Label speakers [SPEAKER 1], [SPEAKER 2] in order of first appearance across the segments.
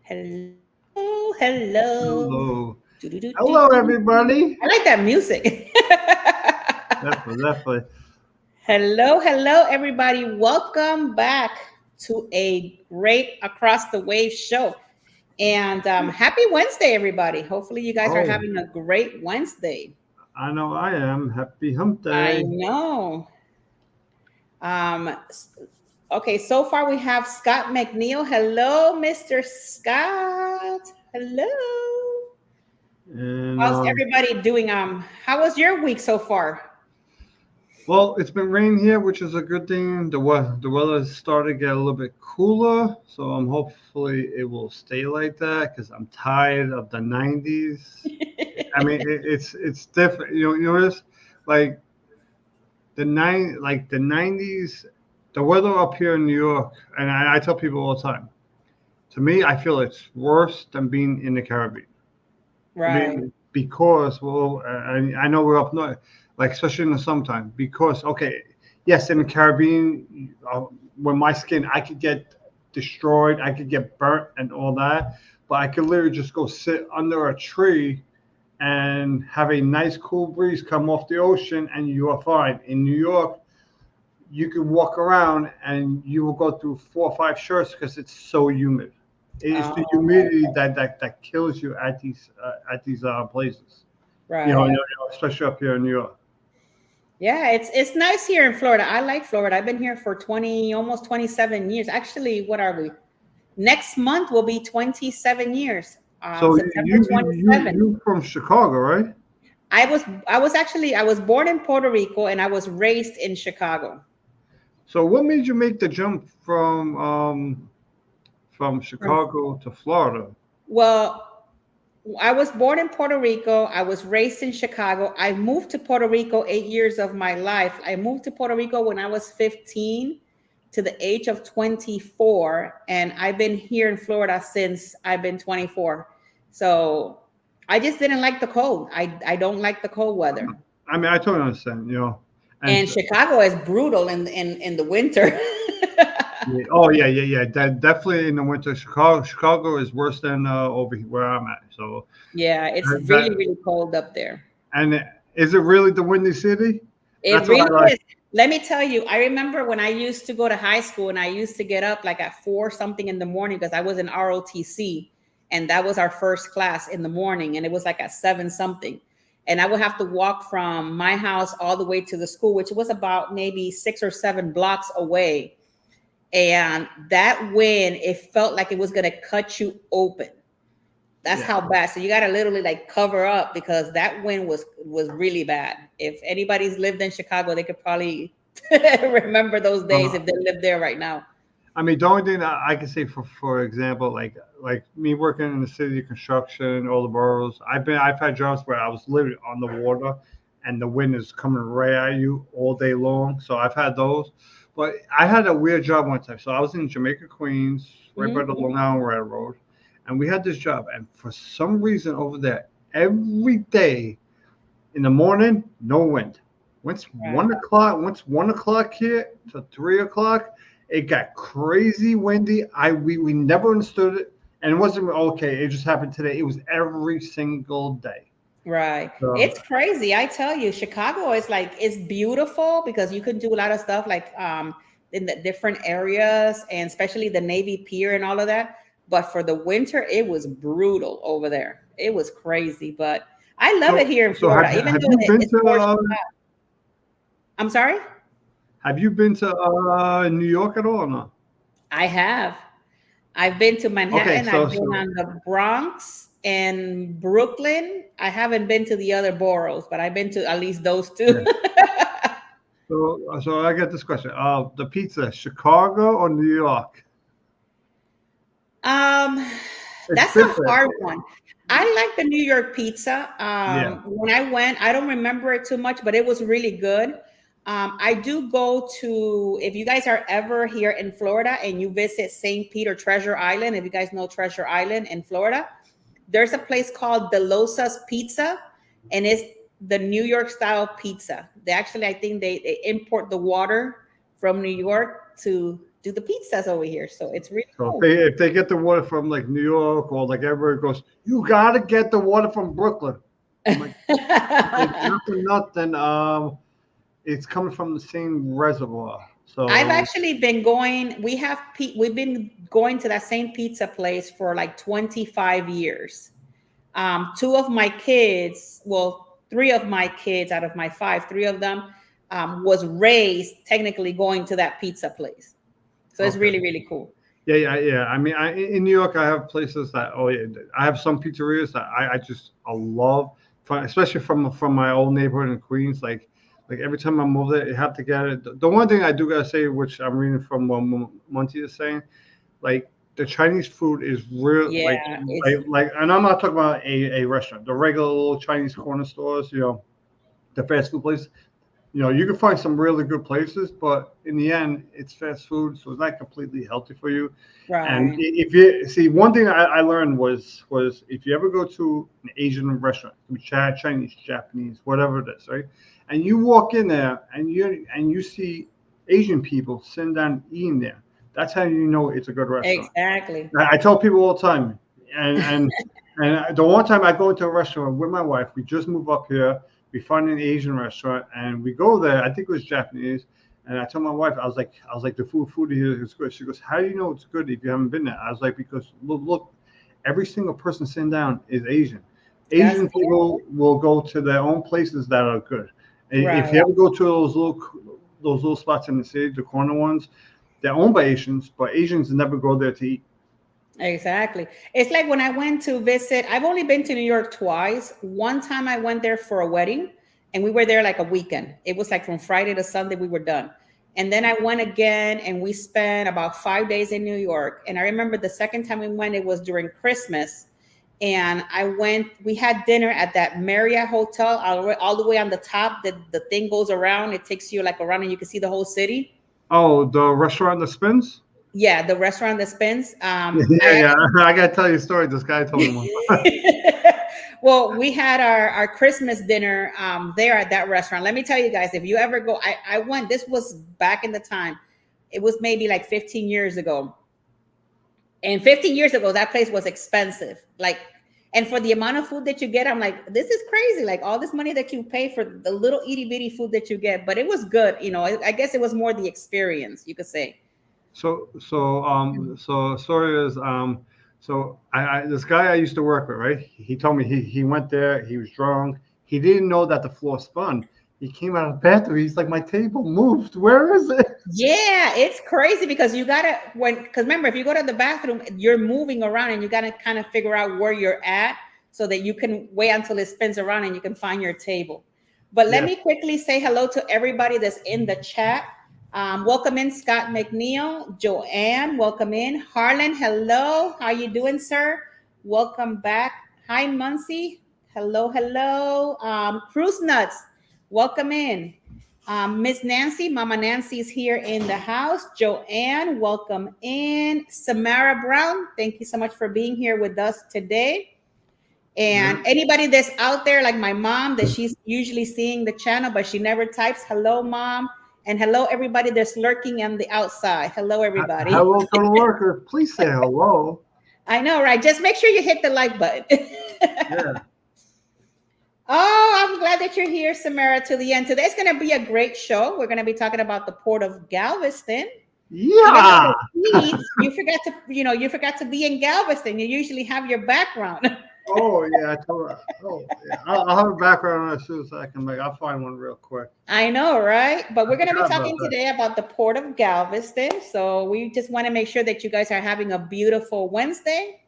[SPEAKER 1] Hello, hello.
[SPEAKER 2] Hello. Hello,
[SPEAKER 1] Do-do-do-do-do.
[SPEAKER 2] everybody.
[SPEAKER 1] I like that music.
[SPEAKER 2] Definitely, definitely.
[SPEAKER 1] Hello, hello, everybody. Welcome back to a great Across the Wave show. And happy Wednesday, everybody. Hopefully, you guys are
[SPEAKER 2] Oh,
[SPEAKER 1] having a great Wednesday.
[SPEAKER 2] I know I am. Happy hump
[SPEAKER 1] I
[SPEAKER 2] day.
[SPEAKER 1] know. Um, s- okay, so far we have Scott McNeil. Hello, Mr. Scott. Hello.
[SPEAKER 2] And,
[SPEAKER 1] How's everybody doing? How was your week so far?
[SPEAKER 2] well, it's been raining here, which is a good thing. The weather has started to get a little bit cooler, so I'm hopefully it will stay like that because I'm tired of the 90s. I mean, it's different. You notice, like the 90s, the weather up here in New York, and I tell people all the time. To me, I feel it's worse than being in the Caribbean.
[SPEAKER 1] Right.
[SPEAKER 2] Because, well, I know we're up north, like especially in the summertime. Because, okay, yes, in the Caribbean, when my skin, I could get destroyed, I could get burnt and all that, but I could literally just go sit under a tree and have a nice cool breeze come off the ocean, and you are fine. In New York, you can walk around and you will go through 4 or 5 shirts because it's so humid. It's the
[SPEAKER 1] Oh,
[SPEAKER 2] humidity that kills you at these places.
[SPEAKER 1] right.
[SPEAKER 2] Especially up here in New York.
[SPEAKER 1] Yeah, it's nice here in Florida. I like Florida. I've been here for 20, almost 27 years. Actually, what are we? Next month will be 27 years.
[SPEAKER 2] So
[SPEAKER 1] September 27.
[SPEAKER 2] you from Chicago, right?
[SPEAKER 1] I was born in Puerto Rico and I was raised in Chicago.
[SPEAKER 2] So what made you make the jump from
[SPEAKER 1] From
[SPEAKER 2] Chicago to Florida?
[SPEAKER 1] Well, I was born in Puerto Rico. I was raised in Chicago. I moved to Puerto Rico 8 years of my life. I moved to Puerto Rico when I was 15 to the age of 24. And I've been here in Florida since I've been 24. So I just didn't like the cold. I don't like the cold weather.
[SPEAKER 2] I mean, I totally understand, and
[SPEAKER 1] And Chicago is brutal in the winter.
[SPEAKER 2] yeah, oh yeah. That definitely in the winter, Chicago is worse than over here where I'm at. So
[SPEAKER 1] Yeah, it's really,
[SPEAKER 2] that
[SPEAKER 1] really cold up there.
[SPEAKER 2] and is it really the Windy City?
[SPEAKER 1] It
[SPEAKER 2] That's what
[SPEAKER 1] really
[SPEAKER 2] I like.
[SPEAKER 1] is. Let me tell you, I remember when I used to go to high school and I used to get up like at four something in the morning because I was in ROTC and that was our first class in the morning and it was like at seven something. And I would have to walk from my house all the way to the school, which was about maybe 6 or 7 blocks away. And that wind, it felt like it was going to cut you open. That's
[SPEAKER 2] Yeah.
[SPEAKER 1] how bad. So you got to literally like cover up because that wind was really bad. If anybody's lived in Chicago, they could probably remember those days
[SPEAKER 2] Uh,
[SPEAKER 1] if they live there right now.
[SPEAKER 2] I mean, the only thing that I can say for example, like me working in the city construction, all the boroughs, I've had jobs where I was literally on the water, and the wind is coming right at you all day long. So I've had those, but I had a weird job one time. So I was in Jamaica, Queens, right by
[SPEAKER 1] Hmm.
[SPEAKER 2] the Long Island Railroad, and we had this job, and for some reason over there, every day in the morning, no wind.
[SPEAKER 1] Right.
[SPEAKER 2] Once 1 o'clock here to 3 o'clock, it got crazy windy. We never understood it, and it wasn't okay. It just happened today. It was every single day.
[SPEAKER 1] Right.
[SPEAKER 2] So
[SPEAKER 1] It's crazy. I tell you, Chicago is like it's beautiful because you can do a lot of stuff like in the different areas and especially the Navy Pier and all of that. But for the winter, it was brutal over there. It was crazy, but I love it here in
[SPEAKER 2] so
[SPEAKER 1] Florida, even
[SPEAKER 2] have
[SPEAKER 1] though
[SPEAKER 2] you been
[SPEAKER 1] it's
[SPEAKER 2] to
[SPEAKER 1] more. I'm sorry.
[SPEAKER 2] New York at all or not?
[SPEAKER 1] I have. I've been to
[SPEAKER 2] Okay,
[SPEAKER 1] Manhattan. I've been on the Bronx and Brooklyn. I haven't been to the other boroughs, but I've been to at least those two.
[SPEAKER 2] yeah. So I get this question. The pizza, Chicago or New York?
[SPEAKER 1] Um,
[SPEAKER 2] It's
[SPEAKER 1] that's a
[SPEAKER 2] different.
[SPEAKER 1] hard one. I like the New York pizza.
[SPEAKER 2] Yeah.
[SPEAKER 1] When I went, I don't remember it too much, but it was really good. I do go to, if you guys are ever here in Florida and you visit St. Peter Treasure Island, if you guys know Treasure Island in Florida, there's a place called Delosa's Pizza, and it's the New York style pizza. They actually, I think they import the water from New York to do the pizzas over here. So it's really
[SPEAKER 2] So
[SPEAKER 1] cool.
[SPEAKER 2] if they get the water from like New York or like everywhere goes, you gotta get the water from Brooklyn. I'm like, okay, not for nothing. It's coming from the same reservoir.
[SPEAKER 1] I've
[SPEAKER 2] So
[SPEAKER 1] actually been going. We've been going to that same pizza place for like 25 years. Two of my kids, well, three of my kids out of my five, three of them was raised technically going to that pizza place. So it's
[SPEAKER 2] okay.
[SPEAKER 1] really, really cool.
[SPEAKER 2] Yeah. I mean, in New York, I have places that I have some pizzerias that I love, especially from my old neighborhood in Queens. Like every time I move there, you have to get it. The one thing I do gotta say, which I'm reading from what Monty is saying, like the Chinese food is real,
[SPEAKER 1] Yeah, it's
[SPEAKER 2] and I'm not talking about a restaurant, the regular little Chinese corner stores, the fast food places. You can find some really good places, but in the end, it's fast food, so it's not completely healthy for you. And
[SPEAKER 1] right.
[SPEAKER 2] if you see, one thing I learned was if you ever go to an Asian restaurant, Chinese, Japanese, whatever it is, right? And you walk in there and you see Asian people sitting down eating there. That's how you know it's a good restaurant.
[SPEAKER 1] Exactly.
[SPEAKER 2] I tell people all the time, and and the one time I go into a restaurant with my wife, we just moved up here. We find an Asian restaurant, and we go there. I think it was Japanese, and I told my wife, I was like, the food here is good. She goes, how do you know it's good if you haven't been there? I was like, because look, every single person sitting down is Asian.
[SPEAKER 1] That's
[SPEAKER 2] Asian people will go to their own places that are good. If
[SPEAKER 1] right.
[SPEAKER 2] you ever go to those little spots in the city, the corner ones, they're owned by Asians, but Asians never go there to eat.
[SPEAKER 1] Exactly. It's like when I went to visit, I've only been to New York twice. One time I went there for a wedding and we were there like a weekend. It was like from Friday to Sunday, we were done. And then I went again and we spent about 5 days in New York. And I remember the second time we went, it was during Christmas. And we had dinner at that Marriott hotel all the way on the top. The thing goes around, it takes you like around and you can see the whole city.
[SPEAKER 2] Oh, the restaurant that spins?
[SPEAKER 1] Yeah, the restaurant that spins.
[SPEAKER 2] Yeah. I gotta tell you a story. This guy told me one time.
[SPEAKER 1] Well, we had our Christmas dinner there at that restaurant. Let me tell you guys, if you ever go, I went, this was back in the time. It was maybe like 15 years ago. And 15 years ago, that place was expensive. Like, and for the amount of food that you get, I'm like, this is crazy. Like all this money that you pay for the little itty bitty food that you get, but it was good. I guess it was more the experience, you could say.
[SPEAKER 2] So story is so I this guy I used to work with, right? He told me he went there, he was drunk, he didn't know that the floor spun. He came out of the bathroom, he's like, my table moved. Where is it?
[SPEAKER 1] Yeah, it's crazy because because remember, if you go to the bathroom, you're moving around and you gotta kind of figure out where you're at so that you can wait until it spins around and you can find your table. But let
[SPEAKER 2] Yes.
[SPEAKER 1] me quickly say hello to everybody that's in the chat. Welcome in Scott McNeil, Joanne, welcome in. Harlan, hello. How you doing, sir? Welcome back. Hi, Muncie. Hello, hello. Cruise Nuts, welcome in. Miss Nancy, Mama Nancy is here in the house. Joanne, welcome in. Samara Brown, thank you so much for being here with us today. And
[SPEAKER 2] Yeah.
[SPEAKER 1] anybody that's out there, like my mom, that she's usually seeing the channel, but she never types, hello, mom. And hello, everybody that's lurking on the outside. Hello, everybody.
[SPEAKER 2] Hello to the lurker. Please say hello.
[SPEAKER 1] I know, right? Just make sure you hit the like button.
[SPEAKER 2] Yeah.
[SPEAKER 1] Oh, I'm glad that you're here, Samara, to the end. Today's going to be a great show. We're going to be talking about the Port of Galveston. Even
[SPEAKER 2] Yeah.
[SPEAKER 1] though you forgot to be in Galveston. You usually have your background.
[SPEAKER 2] Oh yeah, I told her. Oh yeah, I'll have a background on it as soon as I can make. I'll find one real quick.
[SPEAKER 1] I know, right? But we're going to be
[SPEAKER 2] Forgot about
[SPEAKER 1] talking
[SPEAKER 2] that.
[SPEAKER 1] today about the Port of Galveston. So we just want to make sure that you guys are having a beautiful Wednesday.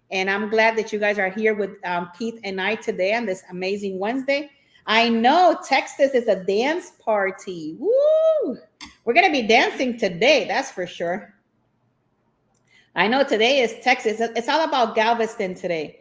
[SPEAKER 1] And I'm glad that you guys are here with Keith and I today on this amazing Wednesday. I know Texas is a dance party. Woo! We're going to be dancing today, that's for sure. I know today is Texas. It's all about Galveston today.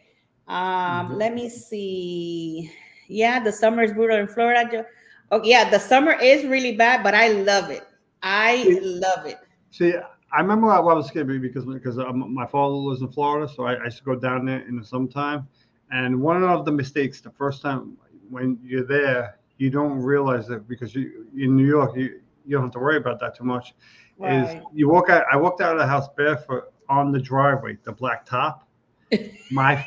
[SPEAKER 1] Let me see. Yeah, the summer is brutal in Florida. Oh, yeah, the summer is really bad, but I love it. I
[SPEAKER 2] See,
[SPEAKER 1] love it.
[SPEAKER 2] see, I remember when I was a kid because my father lives in Florida, so I used to go down there in the summertime. And one of the mistakes, the first time when you're there, you don't realize it because in New York you don't have to worry about that too much. is
[SPEAKER 1] Right.
[SPEAKER 2] you walk out. I walked out of the house barefoot on the driveway, the black top. My,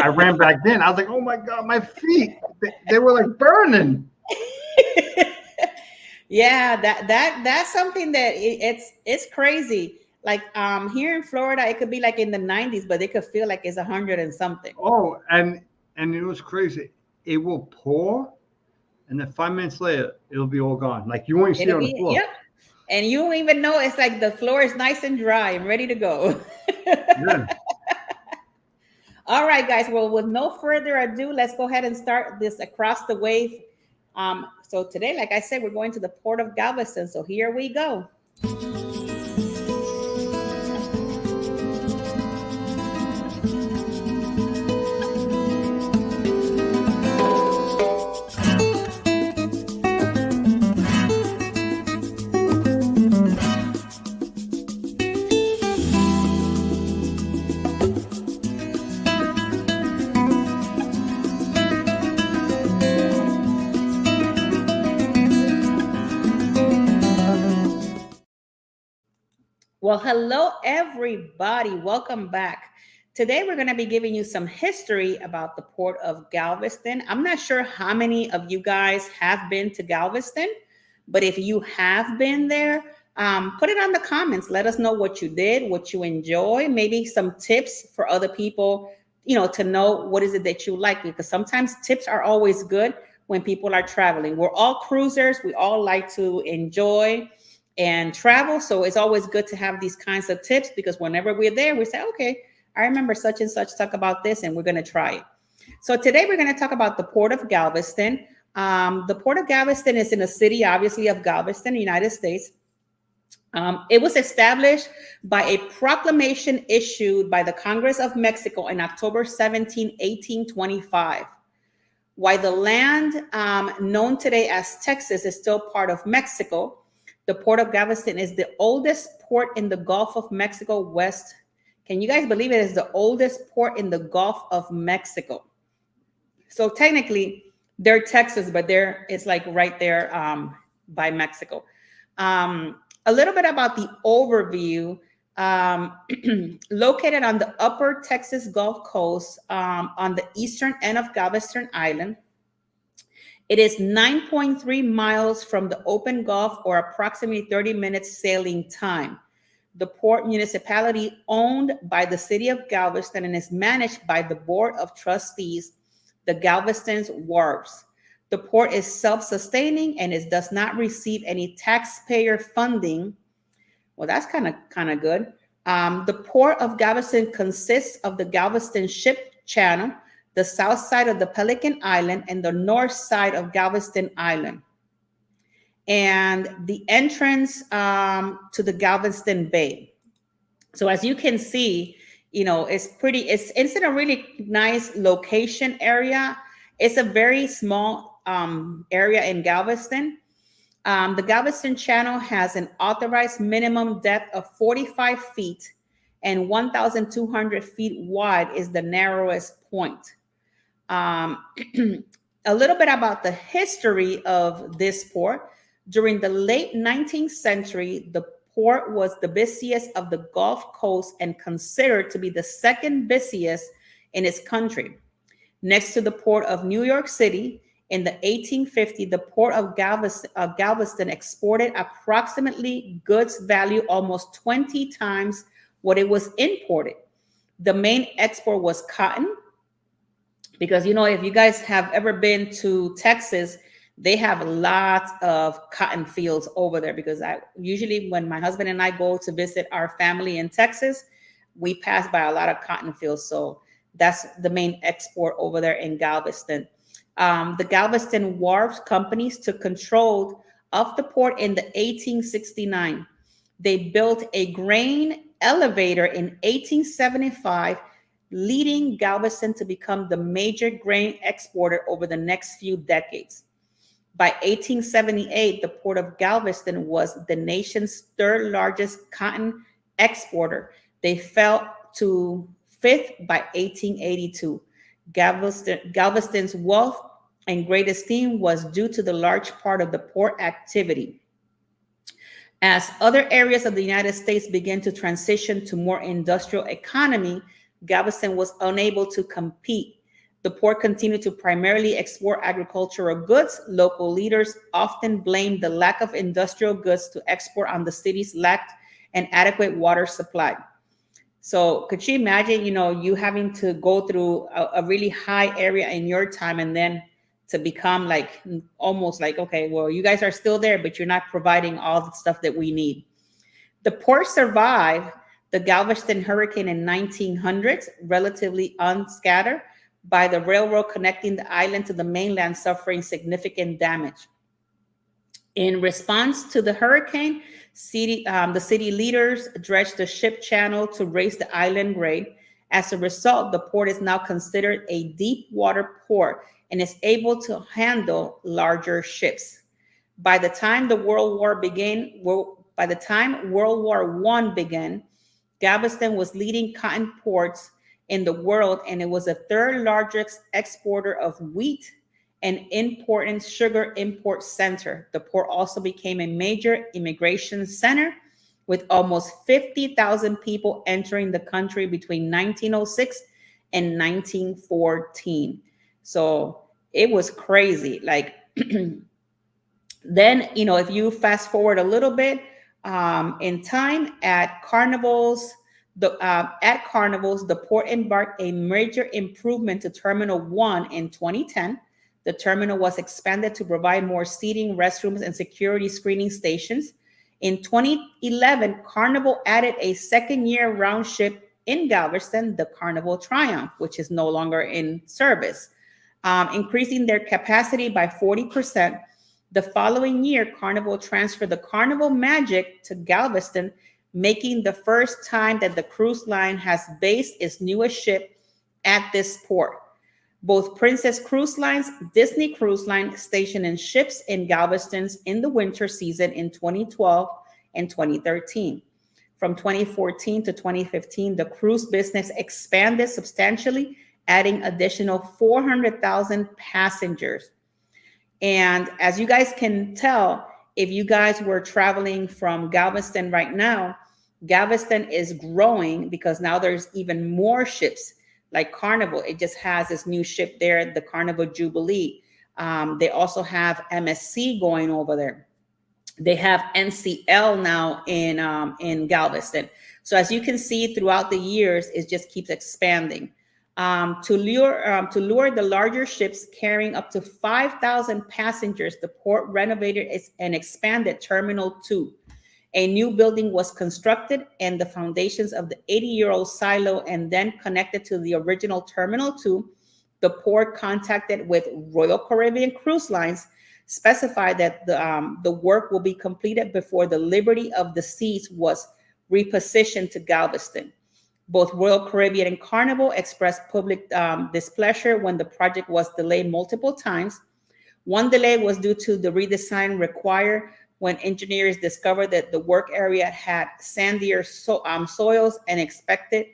[SPEAKER 2] I ran back then. I was like, oh my god, my feet, they were like burning.
[SPEAKER 1] Yeah, that's something that it's crazy. Like here in Florida, it could be like in the 90s, but it could feel like it's 100 and something.
[SPEAKER 2] Oh, and it was crazy. It will pour, and then 5 minutes later, it'll be all gone. Like you won't see it
[SPEAKER 1] It'll
[SPEAKER 2] on the
[SPEAKER 1] be,
[SPEAKER 2] floor.
[SPEAKER 1] yep. And you don't even know it's like the floor is nice and dry and ready to go.
[SPEAKER 2] Yeah.
[SPEAKER 1] All right, guys. Well, with no further ado, let's go ahead and start this across the wave. So today, like I said, we're going to the Port of Galveston. So here we go. Well, hello, everybody. Welcome back. Today, we're going to be giving you some history about the Port of Galveston. I'm not sure how many of you guys have been to Galveston, but if you have been there, put it on the comments. Let us know what you did, what you enjoy, maybe some tips for other people, to know what is it that you like, because sometimes tips are always good when people are traveling. We're all cruisers. We all like to enjoy and travel. So it's always good to have these kinds of tips, because whenever we're there, we say, okay, I remember such and such talk about this, and we're going to try it. So today we're going to talk about the Port of Galveston. The Port of Galveston is in the city, obviously, of Galveston, United States. It was established by a proclamation issued by the Congress of Mexico in October 17, 1825. While the land known today as Texas is still part of Mexico, the Port of Galveston is the oldest port in the Gulf of Mexico West. Can you guys believe it is the oldest port in the Gulf of Mexico? So technically, they're Texas, but it's like right there by Mexico. A little bit about the overview. Located on the upper Texas Gulf Coast on the eastern end of Galveston Island. It is 9.3 miles from the open Gulf, or approximately 30 minutes sailing time. The port municipality owned by the city of Galveston and is managed by the Board of Trustees, the Galveston's Wharves. The port is self-sustaining and it does not receive any taxpayer funding. Well, that's kind of good. The Port of Galveston consists of the Galveston Ship Channel, the south side of the Pelican Island, and the north side of Galveston Island. And the entrance to the Galveston Bay. So as you can see, it's in a really nice location area. It's a very small area in Galveston. The Galveston Channel has an authorized minimum depth of 45 feet, and 1,200 feet wide is the narrowest point. A little bit about the history of this port. During the late 19th century, the port was the busiest of the Gulf Coast and considered to be the second busiest in its country. Next to the port of New York City, in the 1850s, the Port of Galveston exported approximately goods value almost 20 times what it was imported. The main export was cotton, because, if you guys have ever been to Texas, they have lots of cotton fields over there, because usually when my husband and I go to visit our family in Texas, we pass by a lot of cotton fields. So that's the main export over there in Galveston. The Galveston Wharves companies took control of the port in the 1869. They built a grain elevator in 1875, leading Galveston to become the major grain exporter over the next few decades. By 1878, the Port of Galveston was the nation's third largest cotton exporter. They fell to fifth by 1882. Galveston's wealth and great esteem was due to the large part of the port activity. As other areas of the United States began to transition to more industrial economy, Galveston was unable to compete. The port continued to primarily export agricultural goods. Local leaders often blamed the lack of industrial goods to export on the city's lacked an adequate water supply. So could you imagine, you having to go through a really high area in your time and then to become like almost like, okay, well, you guys are still there, but you're not providing all the stuff that we need. The port survived the Galveston hurricane in 1900s, relatively unscattered, by the railroad connecting the island to the mainland suffering significant damage. In response to the hurricane, the city leaders dredged the ship channel to raise the island grade. As a result, the port is now considered a deep water port and is able to handle larger ships. By the time World War I began, Galveston was leading cotton ports in the world, and it was the third largest exporter of wheat and important sugar import center. The port also became a major immigration center with almost 50,000 people entering the country between 1906 and 1914. So it was crazy. Like then, if you fast forward a little bit in time at carnivals, the port embarked a major improvement to Terminal 1 in 2010. The terminal was expanded to provide more seating, restrooms, and security screening stations. In 2011, Carnival added a second year-round ship in Galveston, the Carnival Triumph, which is no longer in service, increasing their capacity by 40%. The following year, Carnival transferred the Carnival Magic to Galveston, making the first time that the cruise line has based its newest ship at this port. Both Princess Cruise Lines, Disney Cruise Line stationed in ships in Galveston in the winter season in 2012 and 2013. From 2014 to 2015, the cruise business expanded substantially, adding additional 400,000 passengers. And as you guys can tell, if you guys were traveling from Galveston right now, Galveston is growing because now there's even more ships. Like Carnival, it just has this new ship there, the Carnival Jubilee. They also have MSC going over there. They have NCL now in Galveston. So as you can see throughout the years, it just keeps expanding. To lure the larger ships carrying up to 5,000 passengers, the port renovated and expanded Terminal 2. A new building was constructed, and the foundations of the 80-year-old silo and then connected to the original Terminal 2. The port, contacted with Royal Caribbean Cruise Lines, specified that the work will be completed before the Liberty of the Seas was repositioned to Galveston. Both Royal Caribbean and Carnival expressed public displeasure when the project was delayed multiple times. One delay was due to the redesign required when engineers discovered that the work area had sandier soils and expected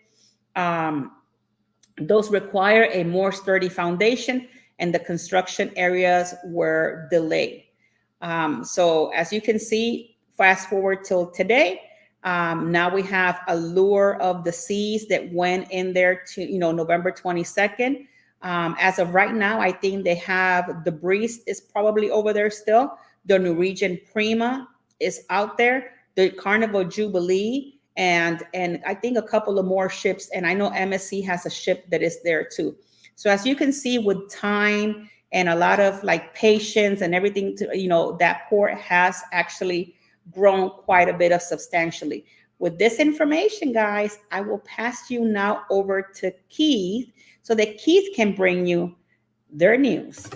[SPEAKER 1] those require a more sturdy foundation, and the construction areas were delayed. So as you can see, fast forward till today, now we have Allure of the Seas that went in there to, November 22nd. As of right now, I think they have the Breeze is probably over there still. The Norwegian Prima is out there, the Carnival Jubilee, and I think a couple of more ships. And I know MSC has a ship that is there too. So as you can see, with time and a lot of like patience and everything, that port has actually grown quite a bit of substantially. With this information, guys, I will pass you now over to Keith so that Keith can bring you their news.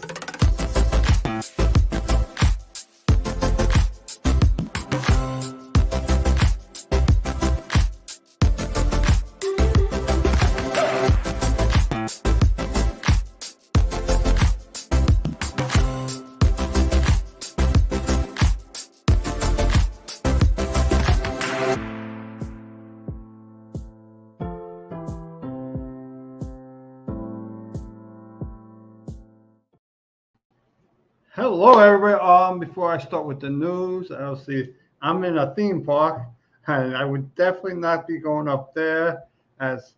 [SPEAKER 2] Hello, everybody. Before I start with the news, I'll see I'm in a theme park, and I would definitely not be going up there, as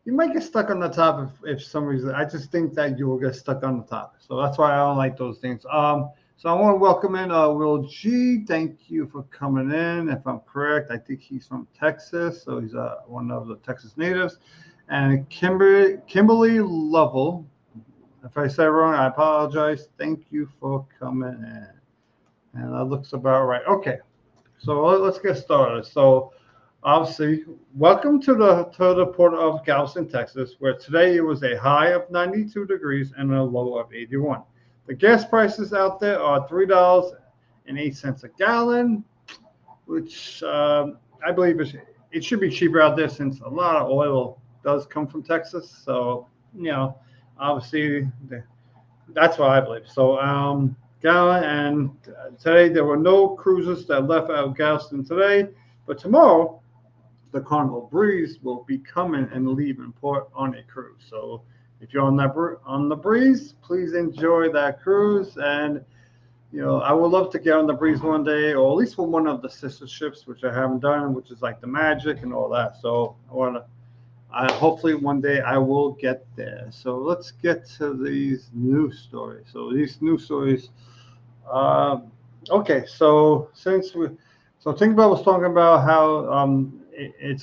[SPEAKER 2] you might get stuck on the top if some reason. I just think that you will get stuck on the top. So that's why I don't like those things. So I want to welcome in Will G. Thank you for coming in. If I'm correct, I think he's from Texas, so he's one of the Texas natives. And Kimberly Lovell. If I say wrong, I apologize. Thank you for coming in. And that looks about right. Okay, so let's get started. So obviously, welcome to the Port of Galveston, Texas, where today it was a high of 92 degrees and a low of 81. The gas prices out there are $3.08 a gallon, which I believe it should be cheaper out there since a lot of oil does come from Texas. So, obviously, that's what I believe. So, gallon, and today there were no cruises that left out of Galveston today, but tomorrow the Carnival Breeze will be coming and leaving port on a cruise. So if you're on the Breeze, please enjoy that cruise. And I would love to get on the Breeze one day, or at least with one of the sister ships, which I haven't done, which is like the Magic and all that. So hopefully one day I will get there. So let's get to these news stories. So these news stories. Okay, so Tinkerbell was talking about how it's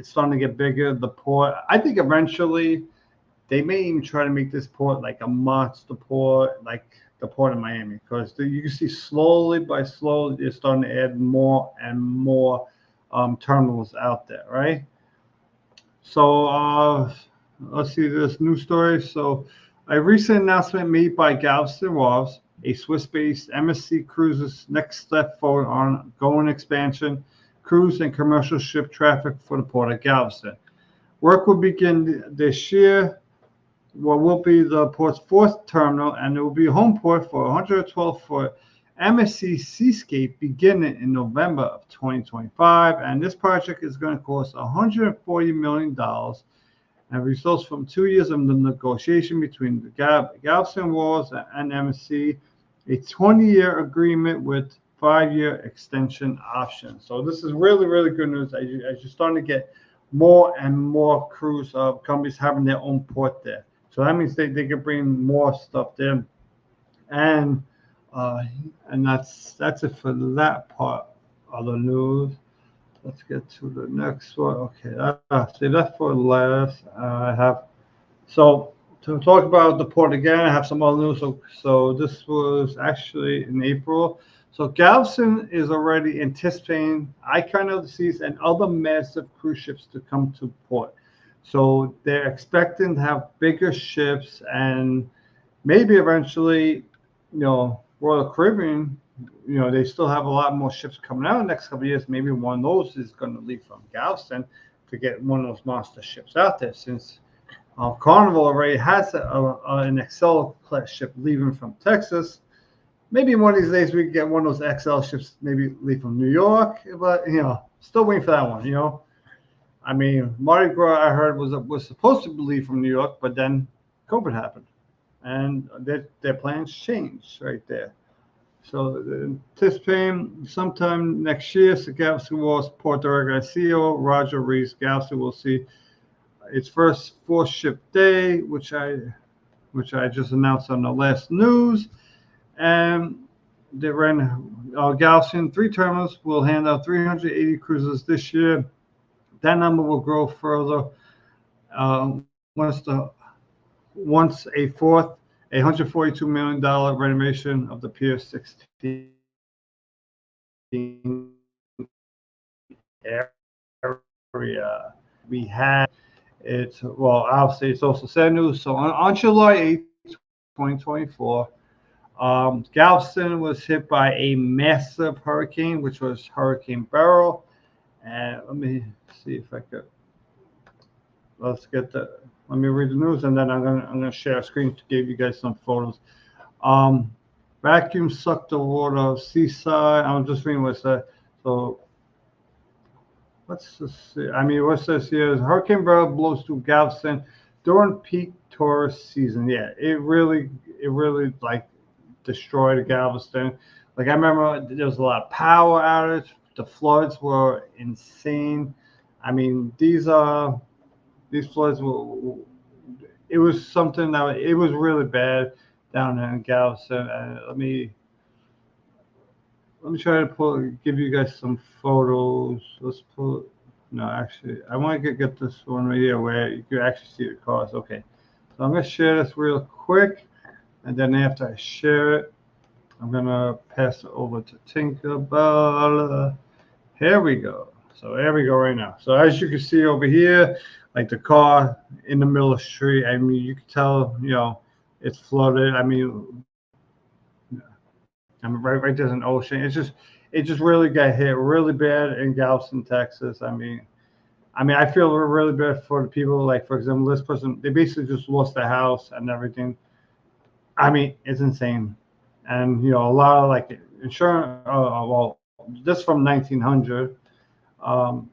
[SPEAKER 2] starting to get bigger. The port. I think eventually they may even try to make this port like a monster port, like the port of Miami, because you can see slowly by slowly they're starting to add more and more terminals out there, right? So let's see this news story. So a recent announcement made by Galveston Wharves, a Swiss-based MSC Cruises' next step forward on going expansion, cruise and commercial ship traffic for the Port of Galveston. Work will begin this year. What will be the port's fourth terminal, and it will be a home port for 112-foot MSC Seascape beginning in November of 2025. And this project is going to cost $140 million and results from 2 years of the negotiation between the Galveston Wharves and MSC, a 20-year agreement with 5-year extension option. So this is really, really good news as you're starting to get more and more cruise companies having their own port there. So that means they can bring more stuff there. And that's it for that part of the news. Let's get to the next one. Okay, see that for last. I have so to talk about the port again. I have some other news. So this was actually in April. So Galveston is already anticipating Icon of the Seas and other massive cruise ships to come to port. So they're expecting to have bigger ships, and maybe eventually, Royal Caribbean, they still have a lot more ships coming out in the next couple of years. Maybe one of those is going to leave from Galveston to get one of those monster ships out there, since Carnival already has an XL class ship leaving from Texas. Maybe one of these days we can get one of those XL ships, maybe leave from New York, but still waiting for that one. I mean, Mardi Gras, I heard, was supposed to leave from New York, but then COVID happened, and their plans changed right there. So anticipating sometime next year, so Galveston Wharves Port Director CEO Roger Rees Galveston will see its first 4-ship day, which I just announced on the last news. And they ran Galveston 3 terminals will hand out 380 cruises this year. That number will grow further once a fourth $142 million renovation of the Pier 16 area. We had obviously it's also sad news. So on July 8th, 2024, Galveston was hit by a massive hurricane, which was Hurricane Beryl. And let me see if I could. Let me read the news, and then I'm gonna share a screen to give you guys some photos. Vacuum sucked the water of Seaside. I'm just reading what it said. So let's just see. I mean, what it says here is Hurricane Beryl blows through Galveston during peak tourist season. Yeah, it really like destroyed Galveston. Like I remember there was a lot of power outage. The floods were insane. I mean, these floods were. It was something that it was really bad down in Galveston. Let me try to give you guys some photos. Let's pull. No, actually, I want to get this one right here where you can actually see the cars. Okay, so I'm gonna share this real quick, and then after I share it, I'm gonna pass it over to Tinkerbell. Here we go. So there we go right now. So as you can see over here, like the car in the middle of the street. I mean, you can tell, it's flooded. Right there's an ocean. It just really got hit really bad in Galveston, Texas. I feel really bad for the people. Like for example, this person, they basically just lost their house and everything. I mean, it's insane. And a lot of like insurance. Well, this from 1900. Um,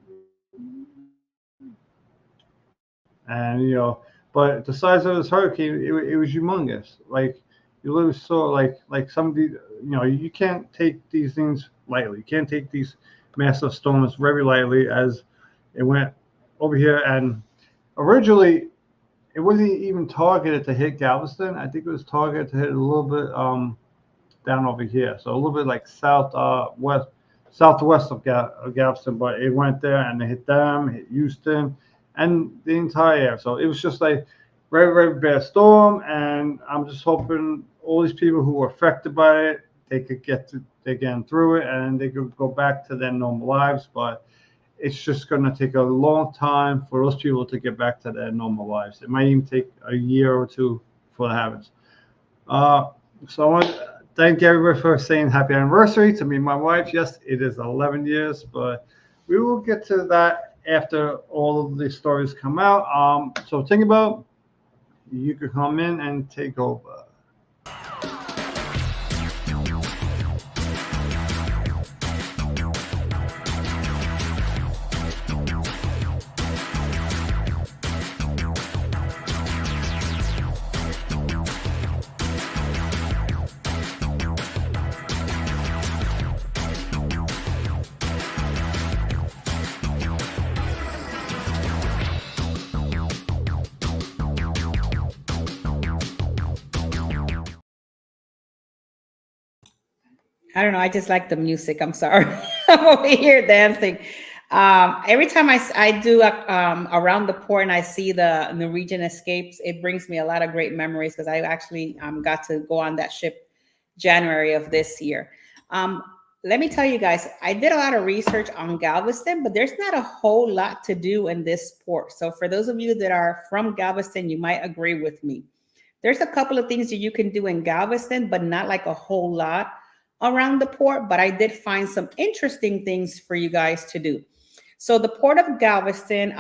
[SPEAKER 2] and but the size of this hurricane, it was humongous. Like you literally saw like some of these, you can't take these things lightly. You can't take these massive storms very lightly as it went over here. And originally it wasn't even targeted to hit Galveston. I think it was targeted to hit a little bit down over here, so a little bit like southwest of Galveston, but it went there and it hit them, hit Houston, and the entire area. So it was just like very, very bad storm, and I'm just hoping all these people who were affected by it, they could they get through it and they could go back to their normal lives. But it's just going to take a long time for those people to get back to their normal lives. It might even take a year or two before that happens. So I want to thank everybody for saying happy anniversary to me and my wife. Yes, it is 11 years, but we will get to that after all of these stories come out. So think about, you could come in and take over.
[SPEAKER 1] I don't know. I just like the music. I'm sorry. I'm over here dancing. Every time I do around the port and I see the Norwegian escapes, it brings me a lot of great memories because I actually got to go on that ship January of this year. Um, Let me tell you guys, I did a lot of research on Galveston, but there's not a whole lot to do in this port. So for those of you that are from Galveston, you might agree with me. There's a couple of things that you can do in Galveston, but not like a whole lot around the port. But I did find some interesting things for you guys to do. So the Port of Galveston,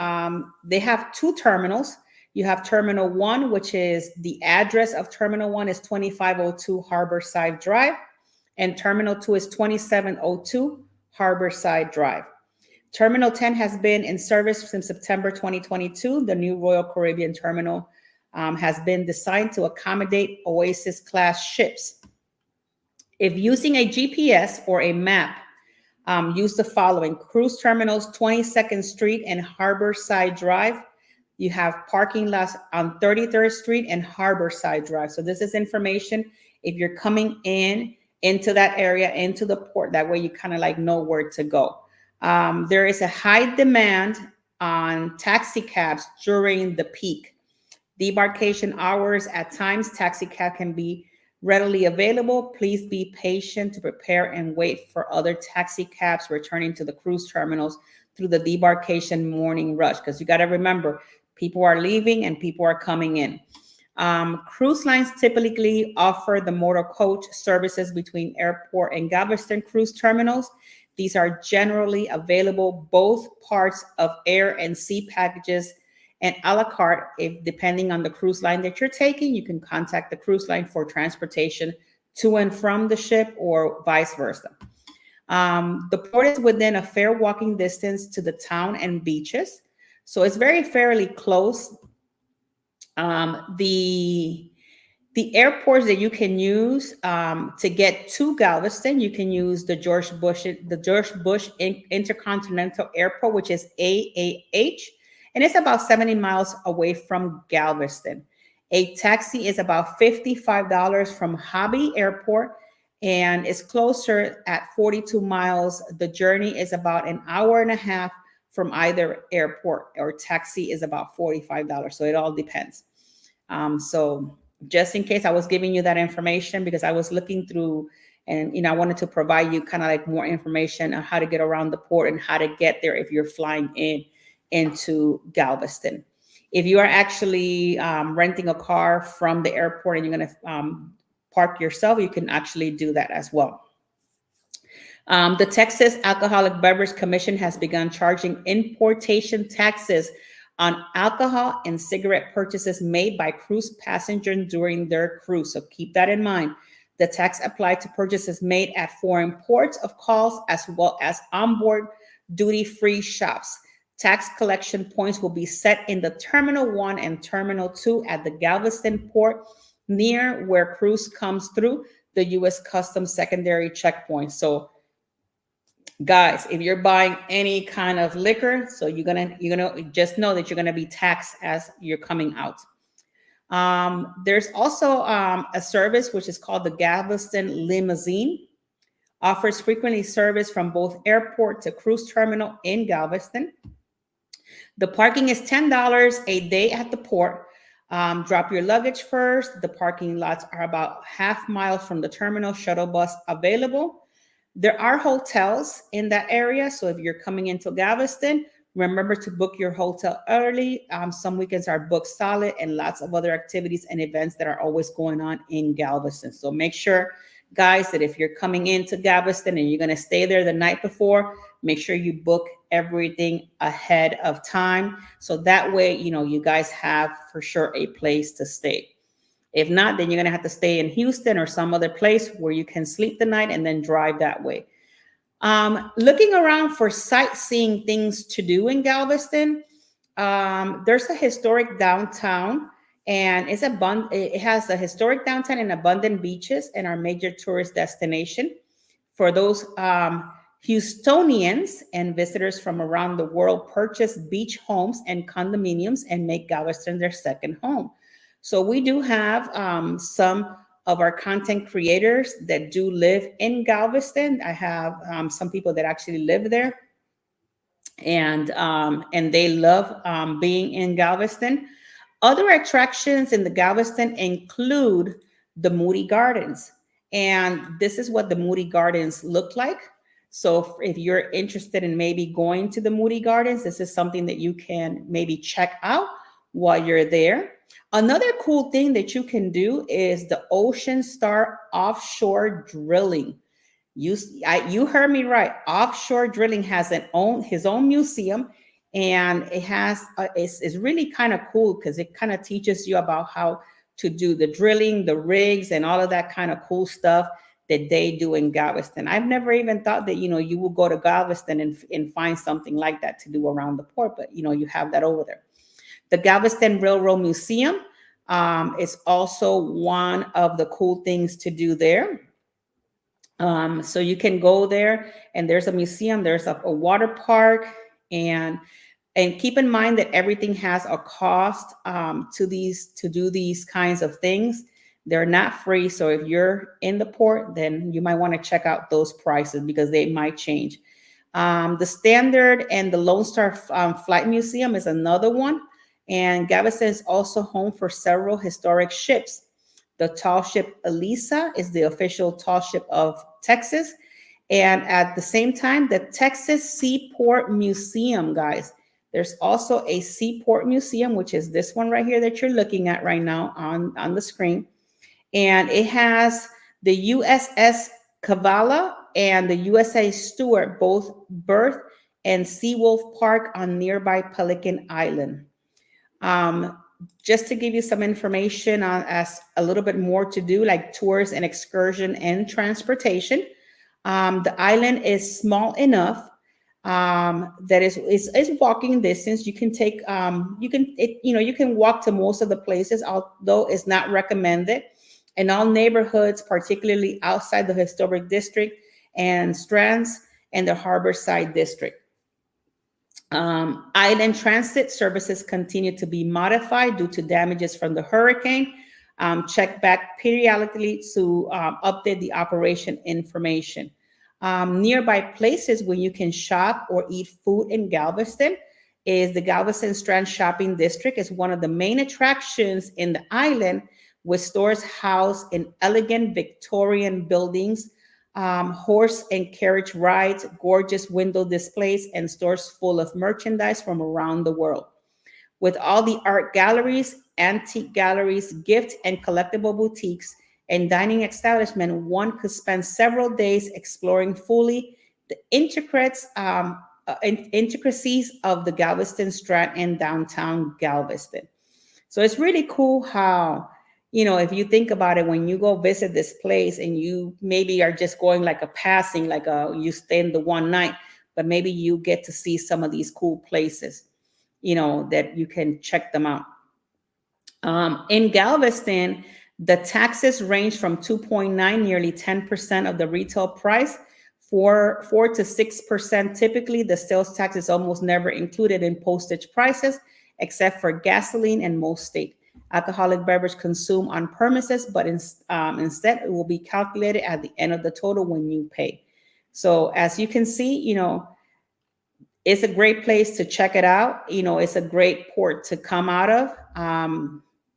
[SPEAKER 1] they have two terminals. You have Terminal 1, which is the address of Terminal 1 is 2502 Harborside Drive, and Terminal 2 is 2702 Harborside Drive. Terminal 10 has been in service since September 2022. The new Royal Caribbean terminal has been designed to accommodate Oasis-class ships. If using a GPS or a map, use the following: cruise terminals 22nd Street and Harborside Drive. You have parking lots on 33rd Street and Harborside Drive. So this is information if you're coming into that area, into the port. That way you kind of like know where to go. There is a high demand on taxi cabs during the peak debarkation hours. At times, taxi cab can be readily available. Please be patient to prepare and wait for other taxi cabs returning to the cruise terminals through the debarkation morning rush, because you got to remember, people are leaving and people are coming in. Cruise lines typically offer the motor coach services between airport and Galveston cruise terminals. These are generally available both parts of air and sea packages and a la carte. If depending on the cruise line that you're taking, you can contact the cruise line for transportation to and from the ship or vice versa. The port is within a fair walking distance to the town and beaches, so it's fairly close. The The airports that you can use to get to Galveston, you can use the George Bush Intercontinental Airport, which is AAH, and it's about 70 miles away from Galveston. A taxi is about $55 from Hobby Airport, and it's closer at 42 miles. The journey is about an hour and a half from either airport, or taxi is about $45. So it all depends. So just in case, I was giving you that information because I was looking through, and I wanted to provide you kind of like more information on how to get around the port and how to get there if you're flying into Galveston. If you are actually renting a car from the airport and you're going to park yourself, you can actually do that as well. The Texas Alcoholic Beverage Commission has begun charging importation taxes on alcohol and cigarette purchases made by cruise passengers during their cruise. So keep that in mind. The tax applied to purchases made at foreign ports of calls, as well as onboard duty-free shops. Tax collection points will be set in the Terminal 1 and Terminal 2 at the Galveston port, near where cruise comes through the U.S. Customs secondary checkpoint. So guys, if you're buying any kind of liquor, so you're gonna just know that you're gonna be taxed as you're coming out. There's also a service which is called the Galveston Limousine. Offers frequently service from both airport to cruise terminal in Galveston. The parking is $10 a day at the port. Drop your luggage first. The parking lots are about half mile from the terminal. Shuttle bus available. There are hotels in that area. So if you're coming into Galveston, remember to book your hotel early. Some weekends are booked solid, and lots of other activities and events that are always going on in Galveston. So make sure, guys, that if you're coming into Galveston and you're going to stay there the night before, make sure you book everything ahead of time. So that way, you guys have for sure a place to stay. If not, then you're going to have to stay in Houston or some other place where you can sleep the night and then drive that way. Looking around for sightseeing things to do in Galveston, there's a historic downtown, and it has a historic downtown and abundant beaches and our major tourist destination. For those Houstonians and visitors from around the world, purchase beach homes and condominiums and make Galveston their second home. So we do have some of our content creators that do live in Galveston. I have some people that actually live there, and they love being in Galveston. Other attractions in the Galveston include the Moody Gardens, and this is what the Moody Gardens look like. So if you're interested in maybe going to the Moody Gardens, this is something that you can maybe check out while you're there. Another cool thing that you can do is the Ocean Star offshore drilling. You heard me right. Offshore drilling has his own museum, and it has it's really kind of cool because it kind of teaches you about how to do the drilling, the rigs, and all of that kind of cool stuff that they do in Galveston. I've never even thought that you will go to Galveston and find something like that to do around the port, but you have that over there. The Galveston Railroad Museum is also one of the cool things to do there. So you can go there, and there's a museum, there's a water park, and keep in mind that everything has a cost to do these kinds of things. They're not free. So if you're in the port, then you might want to check out those prices because they might change. The Standard and the Lone Star Flight Museum is another one. And Galveston is also home for several historic ships. The tall ship Elisa is the official tall ship of Texas. And at the same time, the Texas Seaport Museum, guys. There's also a Seaport Museum, which is this one right here that you're looking at right now on the screen. And it has the USS Cavala and the USA Stewart both berth and Seawolf Park on nearby Pelican Island. Just to give you some information on as a little bit more to do, like tours and excursion and transportation. The island is small enough that is walking distance. You can take you can walk to most of the places, although it's not recommended. and all neighborhoods, particularly outside the historic district and strands and the Harborside district. Island transit services continue to be modified due to damages from the hurricane. Check back periodically to update the operation information. Nearby places where you can shop or eat food in Galveston is the Galveston Strand Shopping District. Is one of the main attractions in the island, with stores housed in elegant Victorian buildings, horse and carriage rides, gorgeous window displays, and stores full of merchandise from around the world. With all the art galleries, antique galleries, gift and collectible boutiques, and dining establishment, one could spend several days exploring fully the intricacies of the Galveston Strand and downtown Galveston. So it's really cool how, if you think about it, when you go visit this place and you maybe are just going like a passing, you stay in the one night, but maybe you get to see some of these cool places, that you can check them out. In Galveston, the taxes range from 2.9, nearly 10% of the retail price, 4 to 6%. Typically, the sales tax is almost never included in postage prices, except for gasoline and most state alcoholic beverage consumed on premises, but instead it will be calculated at the end of the total when you pay. So as you can see, it's a great place to check it out. It's a great port to come out of.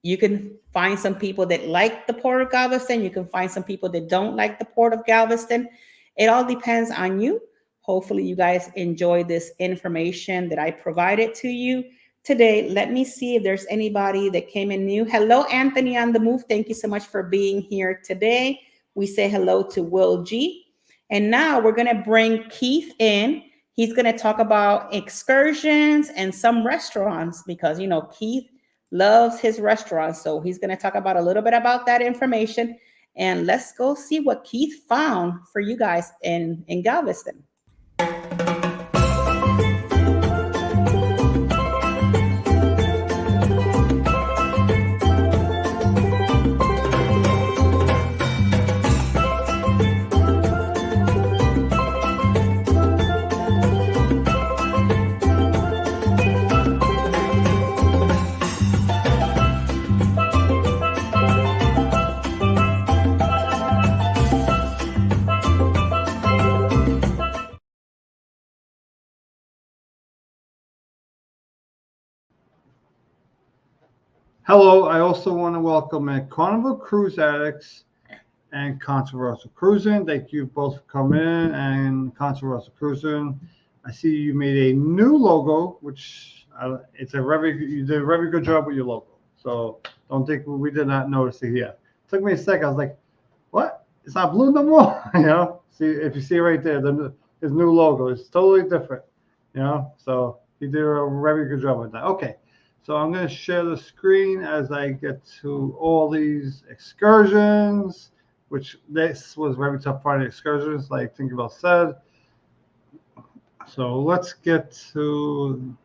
[SPEAKER 1] You can find some people that like the Port of Galveston. You can find some people that don't like the Port of Galveston. It all depends on you. Hopefully you guys enjoy this information that I provided to you today. Let me see if there's anybody that came in new. Hello, Anthony on the move. Thank you so much for being here today. We say hello to Will G. And now we're going to bring Keith in. He's going to talk about excursions and some restaurants because, Keith loves his restaurants. So he's going to talk about a little bit about that information. And let's go see what Keith found for you guys in Galveston.
[SPEAKER 2] Hello, I also want to welcome Carnival Cruise Addicts and Controversial Cruising. Thank you both for coming in, and Controversial Cruising. I see you made a new logo, which you did a very good job with your logo. So don't think we did not notice it here. It took me a second. I was like, what? It's not blue no more. See, if you see right there, his new logo is totally different. So he did a very good job with that. Okay. So I'm going to share the screen as I get to all these excursions, which this was very tough part of the excursions, like Tinkerbell said. So let's get to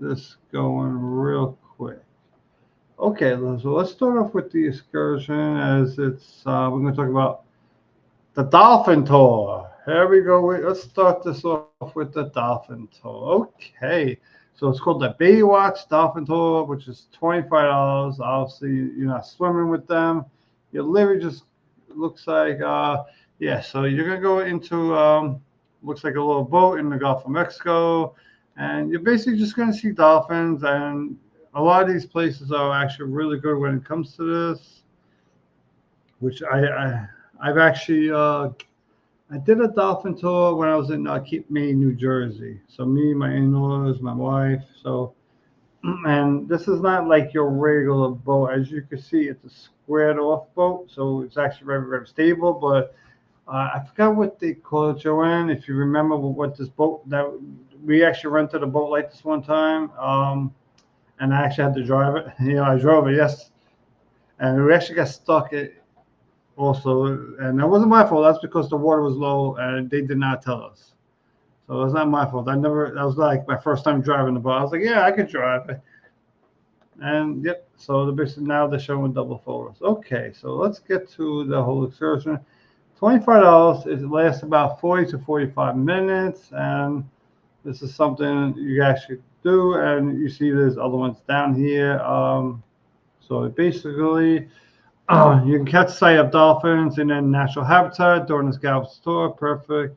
[SPEAKER 2] this going real quick. Okay, so let's start off with the excursion as it's, we're going to talk about the Dolphin Tour. Here we go. Let's start this off with the Dolphin Tour. Okay. So it's called the Baywatch Dolphin Tour, which is $25. Obviously, you're not swimming with them. You literally just looks like, so you're going to go into, looks like a little boat in the Gulf of Mexico. And you're basically just going to see dolphins. And a lot of these places are actually really good when it comes to this, which I've actually, I did a dolphin tour when I was in Cape May, New Jersey. So me, my in-laws, my wife. So, and this is not like your regular boat. As you can see, it's a squared off boat. So it's actually very, very stable. But I forgot what they call it, Joanne. If you remember what this boat, that we actually rented a boat like this one time. And I actually had to drive it. I drove it, yes. And we actually got stuck also, and that wasn't my fault. That's because the water was low and they did not tell us. So it was not my fault. That was like my first time driving the boat. I was like, yeah, I could drive it. And yep, so the basically now they're showing double photos. Okay, so let's get to the whole excursion. $25. It lasts about 40 to 45 minutes, and this is something you guys should do. And you see there's other ones down here. So basically, you can catch sight of dolphins in their natural habitat during this Galveston tour. Perfect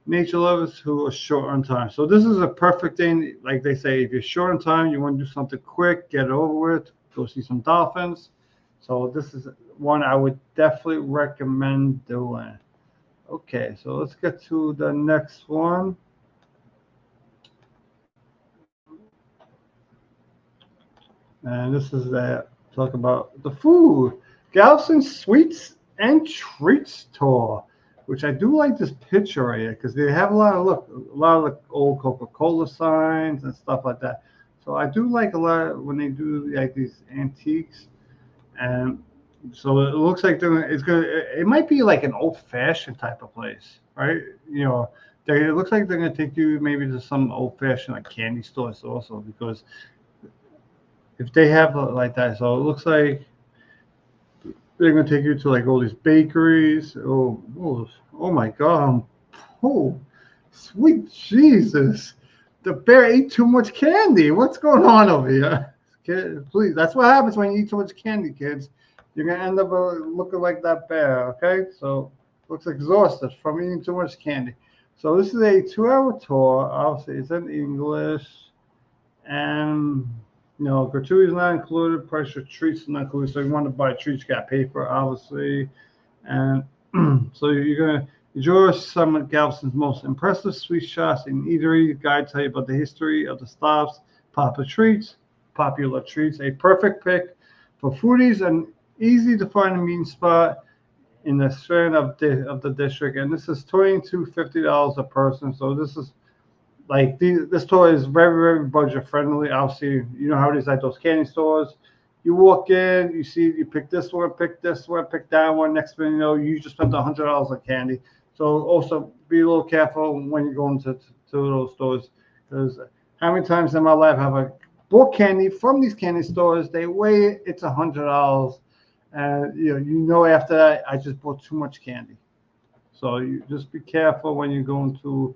[SPEAKER 2] nature lovers who are short on time. So this is a perfect thing. Like they say, if you're short on time, you want to do something quick, get it over with, go see some dolphins. So this is one I would definitely recommend doing. Okay, so let's get to the next one. And this is that talk about the food. Galveston Sweets and Treats Tour, which I do like this picture right here because they have a lot of the old Coca-Cola signs and stuff like that. So I do like a lot when they do like these antiques, and so it looks like it's gonna. It might be like an old-fashioned type of place, right? You know, it looks like they're gonna take you maybe to some old-fashioned like candy stores also because if they have like that, so it looks like they're gonna take you to like all these bakeries. Oh my God! Oh, sweet Jesus! The bear ate too much candy. What's going on over here? Please, that's what happens when you eat too much candy, kids. You're gonna end up looking like that bear. Okay, so looks exhausted from eating too much candy. So this is a 2-hour tour. Obviously, it's in English, and gratuities not included, price for treats not included. So you want to buy treats, you got to pay for it, obviously. And so you're going to enjoy some of Galveston's most impressive sweet shops and eatery. Guide tell you about the history of the stops, popular treats, a perfect pick for foodies, and easy to find a meeting spot in the strand of the district. And this is $22.50 a person. So this is like this tour is very budget friendly. Obviously, you know how it is at those candy stores. You walk in, you see, you pick this one, pick that one. Next thing you know, you just spent $100 on candy. So also be a little careful when you're going to those stores, because how many times in my life have I bought candy from these candy stores? They weigh it, it's $100, and after that I just bought too much candy. So you just be careful when you're going to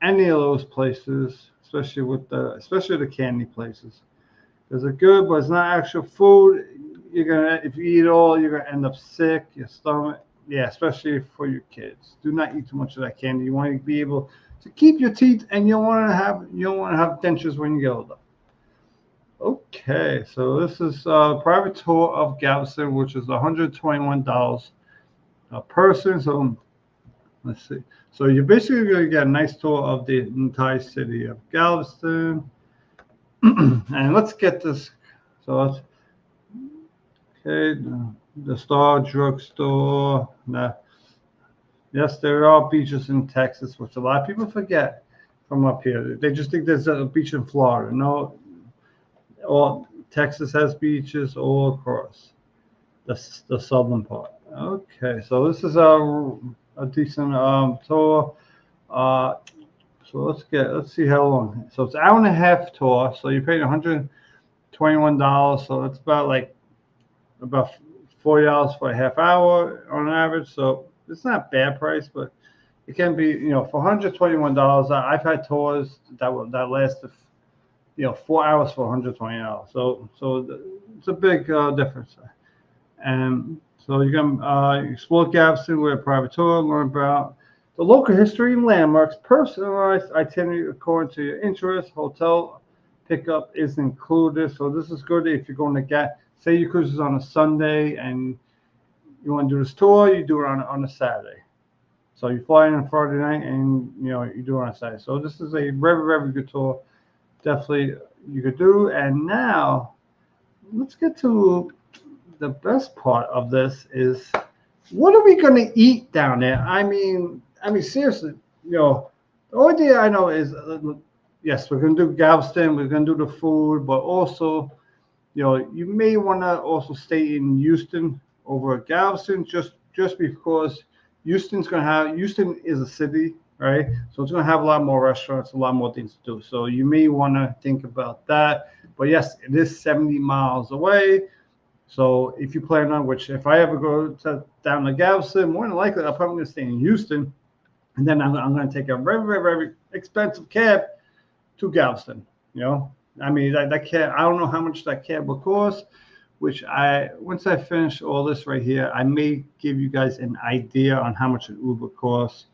[SPEAKER 2] any of those places, especially the candy places, because they're good, but it's not actual food. If you eat it all, you're gonna end up sick, your stomach. Yeah, especially for your kids. Do not eat too much of that candy. You want to be able to keep your teeth, and you don't want to have dentures when you get older. Okay, so this is a private tour of Galveston, which is $121 a person. So let's see. So you're basically going to get a nice tour of the entire city of Galveston. And let's get this. So let's, okay, the Star Drugstore. Now, yes, there are beaches in Texas, which a lot of people forget from up here. They just think there's a beach in Florida. No, Texas has beaches all across the southern part. Okay, so this is a decent tour. So let's see how long. So it's an hour and a half tour. So you're paying $121. So it's about $40 for a half hour on average. So it's not a bad price, but it can be, for $121. I've had tours that lasted 4 hours for $120. So it's a big difference. And so you can explore Galveston with a private tour, learn about the local history and landmarks, personalized itinerary according to your interests. Hotel pickup is included. So this is good if you're going to say your cruise is on a Sunday and you want to do this tour, you do it on a Saturday. So you fly in on Friday night and you do it on a Saturday. So this is a very good tour. Definitely you could do. And now let's get to the best part of this is, what are we going to eat down there? I mean, seriously, the only thing I know is, yes, we're going to do Galveston, we're going to do the food, but also, you may want to also stay in Houston over Galveston, just because Houston is a city, right? So it's going to have a lot more restaurants, a lot more things to do. So you may want to think about that. But yes, it is 70 miles away. So if you plan on, which if I ever go down to Galveston, more than likely I'm probably going to stay in Houston, and then I'm going to take a very, very, very expensive cab to Galveston. You know, I mean that cab. I don't know how much that cab will cost. Which once I finish all this right here, I may give you guys an idea on how much an Uber costs.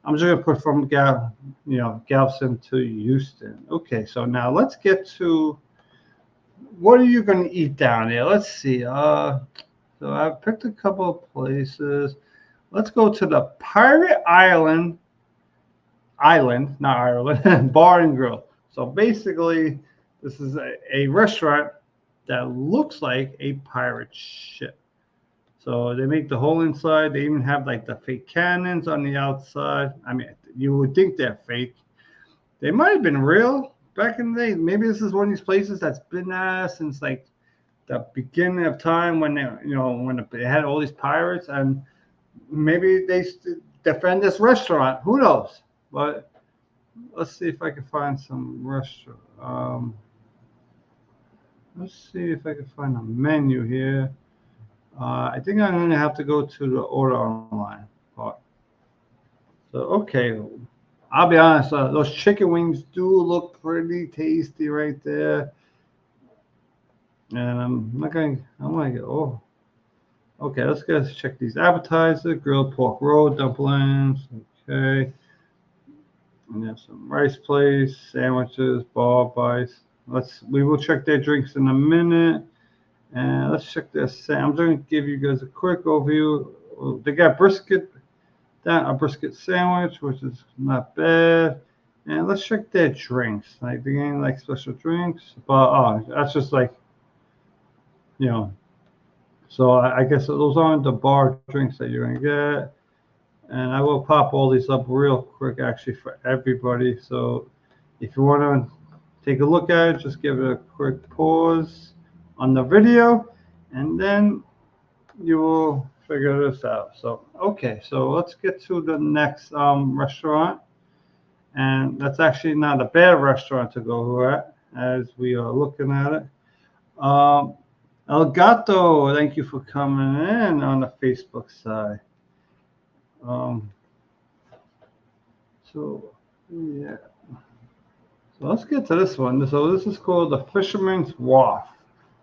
[SPEAKER 2] I'm just gonna put from Galveston to Houston. Okay, so now let's get to what are you gonna eat down there? Let's see. So I've picked a couple of places. Let's go to the Pirate Island, not Ireland, Bar and Grill. So basically, this is a restaurant that looks like a pirate ship. So they make the whole inside. They even have like the fake cannons on the outside. I mean, you would think they're fake. They might have been real back in the day. Maybe this is one of these places that's been there since like the beginning of time when they had all these pirates, and maybe they defend this restaurant. Who knows? But let's see if I can find some restaurant. Let's see if I can find a menu here. I think I'm going to have to go to the order online part. So, okay. I'll be honest, those chicken wings do look pretty tasty right there. And I'm like, oh. Okay, let's check these appetizers. Grilled pork roll, dumplings. Okay. And there's some rice plates, sandwiches, ball bites. We will check their drinks in a minute. And let's check their I'm going to give you guys a quick overview. They got a brisket sandwich, which is not bad. And let's check their drinks. Like they getting like special drinks, but that's just like, So I guess those aren't the bar drinks that you're gonna get. And I will pop all these up real quick, actually, for everybody. So if you want to take a look at it, just give it a quick pause on the video, and then you will figure this out. So, okay, so let's get to the next restaurant. And that's actually not a bad restaurant to go at as we are looking at it. El Gato, thank you for coming in on the Facebook side. So yeah, so let's get to this one. So this is called the Fisherman's Wharf.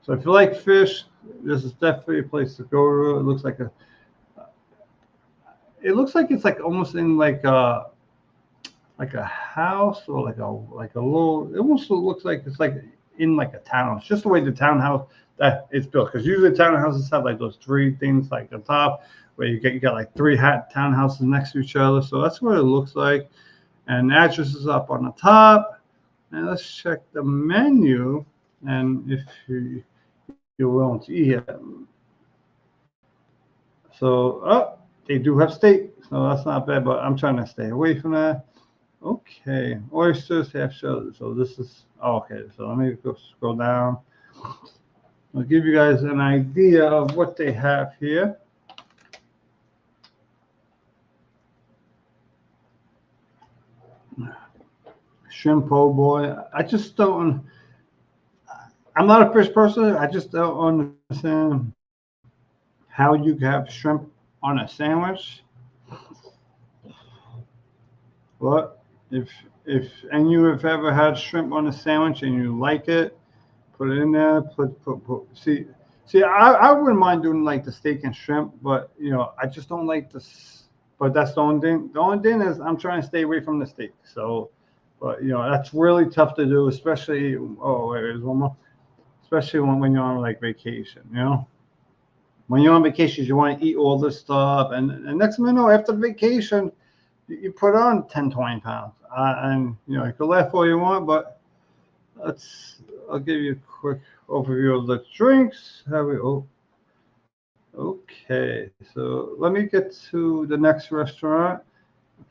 [SPEAKER 2] So if you like fish, this is definitely a place to go to. It looks like it's like almost in like a house, or like a little. It almost looks like it's like in like a townhouse. Just the way the townhouse that it's built, because usually townhouses have like those three things like on top, where you got like three townhouses next to each other. So that's what it looks like. And the address is up on the top. And let's check the menu. And if you're willing to eat it. So, they do have steak. So that's not bad, but I'm trying to stay away from that. Okay. Oysters, half shell. So this is, okay. So let me go scroll down. I'll give you guys an idea of what they have here. Shrimp po' boy. I just don't. I'm not a fish person. I just don't understand how you have shrimp on a sandwich. But if and you have ever had shrimp on a sandwich and you like it, put it in there. See. I wouldn't mind doing like the steak and shrimp, but I just don't like this. But that's the only thing. The only thing is I'm trying to stay away from the steak. So, but that's really tough to do, especially. Oh, wait, there's one more. Especially when you're on like vacation. When you're on vacation, you want to eat all this stuff, and next thing you know, after vacation, you put on 10, 20 pounds. And you can laugh all you want, but I'll give you a quick overview of the drinks. Okay, so let me get to the next restaurant.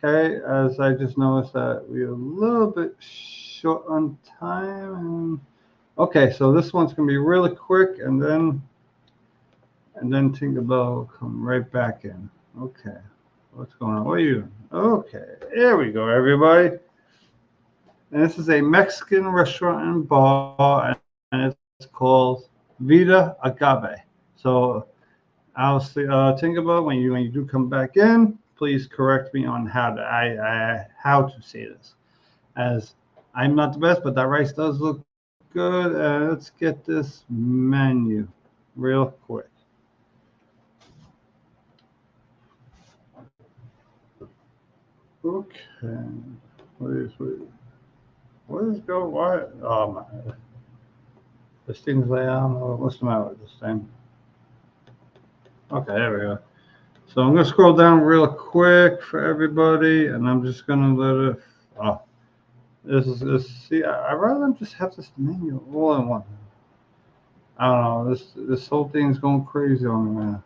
[SPEAKER 2] Okay, as I just noticed that we're a little bit short on time. Okay, so this one's gonna be really quick, and then Tinkerbell will come right back in. Okay, what's going on? What are you doing? Okay, there we go, everybody. And this is a Mexican restaurant and bar, and it's called Vita Agave. So I'll say, think about when you do come back in. Please correct me on how to say this, as I'm not the best, but that rice does look good. Let's get this menu real quick. Okay. What is going? Why? Oh my! This thing's like I don't know what's the matter with this thing. Okay, there we go. So I'm gonna scroll down real quick for everybody, and I'm just gonna let it. Oh, this is this. See, I rather than just have this menu all in one. I don't know. This whole thing's going crazy on me, man.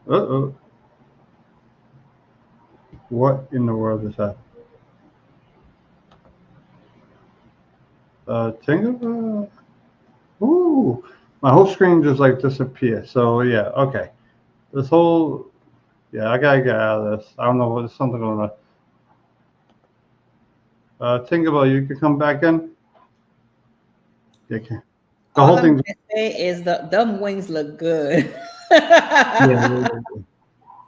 [SPEAKER 2] Uh-oh. What in the world is that? Think of ooh, my whole screen just like disappeared. So yeah, okay. This whole yeah, I gotta get out of this. I don't know what there's something going on. Think about you can come back in. You can. The
[SPEAKER 1] All
[SPEAKER 2] whole
[SPEAKER 1] I'm
[SPEAKER 2] thing.
[SPEAKER 1] gonna say is the them wings look good.
[SPEAKER 2] Yeah.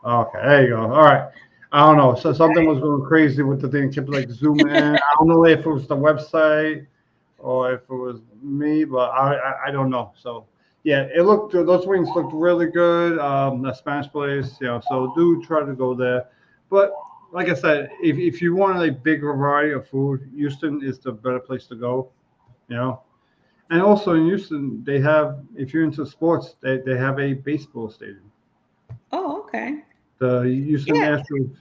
[SPEAKER 2] Okay, there you go. All right. I don't know. So something was going crazy with the thing. Kept like zooming in. I don't know if it was the website or if it was me, but I don't know. So yeah, it looked those wings looked really good. The Spanish place, so do try to go there. But like I said, if you want a big variety of food, Houston is the better place to go. You know, and also in Houston, they have if you're into sports, they have a baseball stadium.
[SPEAKER 1] Oh, okay.
[SPEAKER 2] The Houston
[SPEAKER 1] Yeah.
[SPEAKER 2] Astros,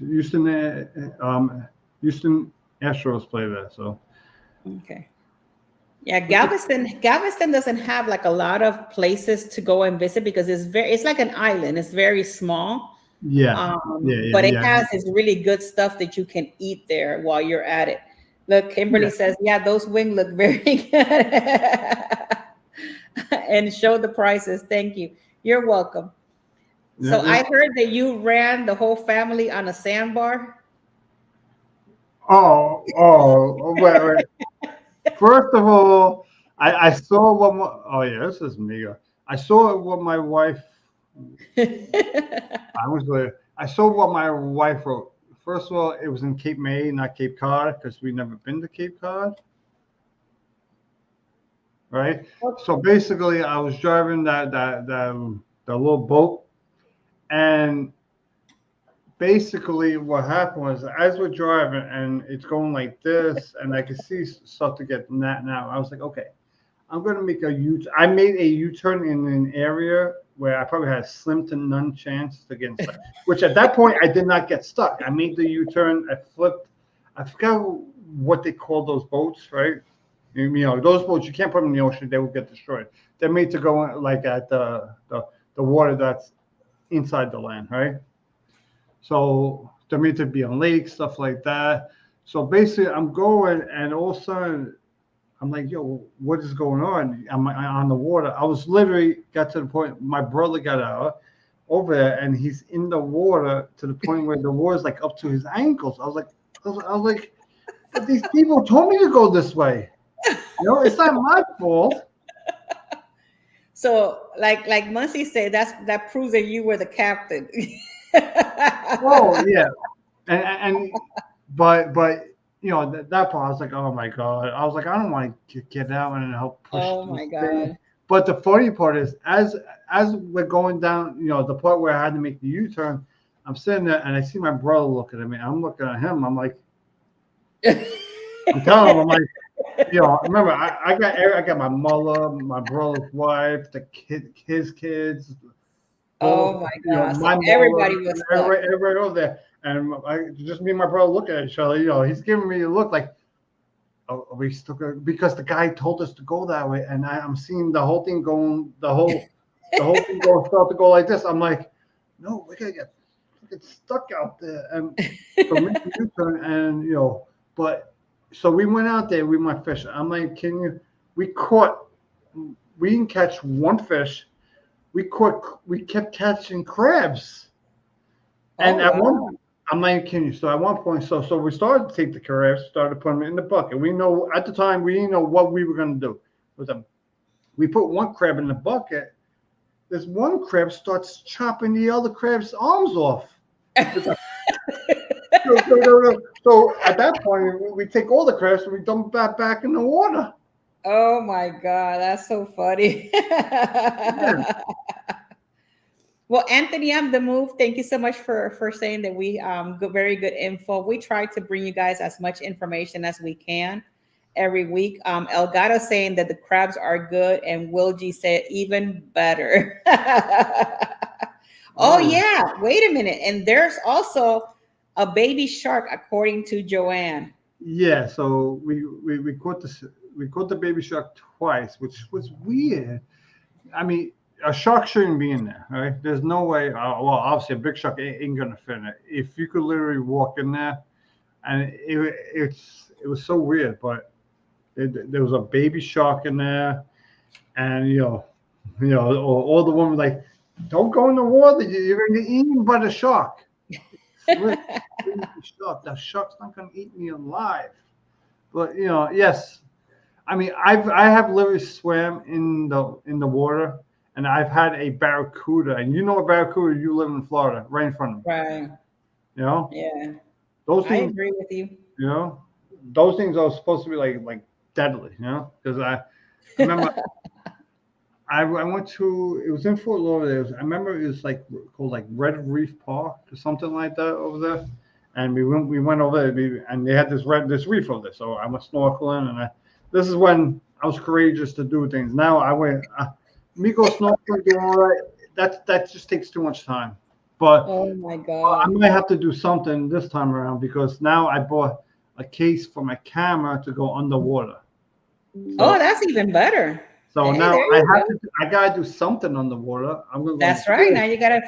[SPEAKER 2] Houston Astros play there. So
[SPEAKER 1] Okay. Yeah, Galveston doesn't have like a lot of places to go and visit because it's like an island. It's very small.
[SPEAKER 2] yeah, yeah, yeah,
[SPEAKER 1] But it
[SPEAKER 2] yeah.
[SPEAKER 1] has this really good stuff that you can eat there while you're at it. Look, Kimberly
[SPEAKER 2] Yeah.
[SPEAKER 1] says, yeah, those wings look very good. And show the prices. Thank you. You're welcome.
[SPEAKER 2] Yeah,
[SPEAKER 1] So
[SPEAKER 2] yeah.
[SPEAKER 1] I heard that you ran the whole family on a sandbar.
[SPEAKER 2] Wait, wait. First of all, I saw what my, oh yeah, this is me. I saw what my wife, I was there. I saw what my wife wrote. First of all, it was in Cape May, not Cape Cod, because we never been to Cape Cod, right? So basically, I was driving the little boat, and basically what happened was as we're driving and it's going like this and I could see stuff to get that now. I was like, okay, I'm gonna make a U. I made a U-turn in an area where I probably had a slim to none chance to get stuck. Which at that point I did not get stuck. I made the U-turn. I flipped. I forgot what they call those boats, right? You know, those boats you can't put them in the ocean; they will get destroyed. They're made to go like at the water that's inside the land, right? So they're meant to be on lakes, stuff like that. So basically, I'm going, and all of a sudden, I'm like, "Yo, what is going on? I'm on the water." I was literally got to the point. My brother got out over there, and he's in the water to the point where the water's like up to his ankles. I was like, but these people told me to go this way. It's not my fault.
[SPEAKER 1] So, like Muncie said, that proves that you were the captain.
[SPEAKER 2] Oh yeah, and but that part I was like, oh my god, I was like, I don't want to get out and help push
[SPEAKER 1] Oh
[SPEAKER 2] this
[SPEAKER 1] my
[SPEAKER 2] thing.
[SPEAKER 1] God.
[SPEAKER 2] But the funny part is, as we're going down, the part where I had to make the U-turn, I'm sitting there and I see my brother looking at me. I'm looking at him. I'm like, I'm telling him, I'm like, remember, I got my mother, my brother's wife, his kids,
[SPEAKER 1] Oh
[SPEAKER 2] both,
[SPEAKER 1] my God. So
[SPEAKER 2] my mother,
[SPEAKER 1] everybody was stuck.
[SPEAKER 2] everybody over there, and just me and my brother looking at each other. He's giving me a look like, oh, are we still going? Because the guy told us to go that way, and I'm seeing the whole thing going, the whole thing going start to go like this. I'm like, no, we're gonna get stuck out there, and so make the U-turn, and but so we went out there, we went fishing. I'm like, we caught, we didn't catch one fish. We kept catching crabs. And
[SPEAKER 1] Oh wow.
[SPEAKER 2] I'm not even kidding you. So at one point, so we started to take the crabs, started putting them in the bucket. We know at the time we didn't know what we were going to do with them. We put one crab in the bucket. This one crab starts chopping the other crab's arms off. It's like, so at that point, we take all the crabs and we dump that back in the water.
[SPEAKER 1] Oh my God, that's so funny.
[SPEAKER 2] Yeah.
[SPEAKER 1] Well, Anthony, I'm the move. Thank you so much for saying that we very good info. We try to bring you guys as much information as we can every week. Elgato saying that the crabs are good, and Will G said even better. Oh yeah, wait a minute. And there's also a baby shark, according to Joanne.
[SPEAKER 2] Yeah, so we caught this we caught the baby shark twice, which was weird. I mean, a shark shouldn't be in there, right? There's no way. Well, obviously, a big shark ain't gonna fit in it. If you could literally walk in there, and it was so weird, but there was a baby shark in there, and all the women like, don't go in the water. You're gonna get eaten by the shark. Shark. The shark's not gonna eat me alive. But yes. I mean, I have literally swam in the water, and I've had a barracuda, and a barracuda. You live in Florida, right in front of me.
[SPEAKER 1] Right. Yeah.
[SPEAKER 2] Those
[SPEAKER 1] I
[SPEAKER 2] things.
[SPEAKER 1] agree with you.
[SPEAKER 2] Those things are supposed to be like deadly. Because I remember I went to, it was in Fort Lauderdale. I remember it was called like Red Reef Park or something like that over there, and we went over there, and they had this reef over there. So I went snorkeling, and this is when I was courageous to do things. Now I went, me go snorkeling, do all that. That just takes too much time. But
[SPEAKER 1] oh my God,
[SPEAKER 2] I might have to do something this time around, because now I bought a case for my camera to go underwater.
[SPEAKER 1] Oh, that's even better.
[SPEAKER 2] So now I gotta do something underwater. I'm gonna.
[SPEAKER 1] That's right. Now you gotta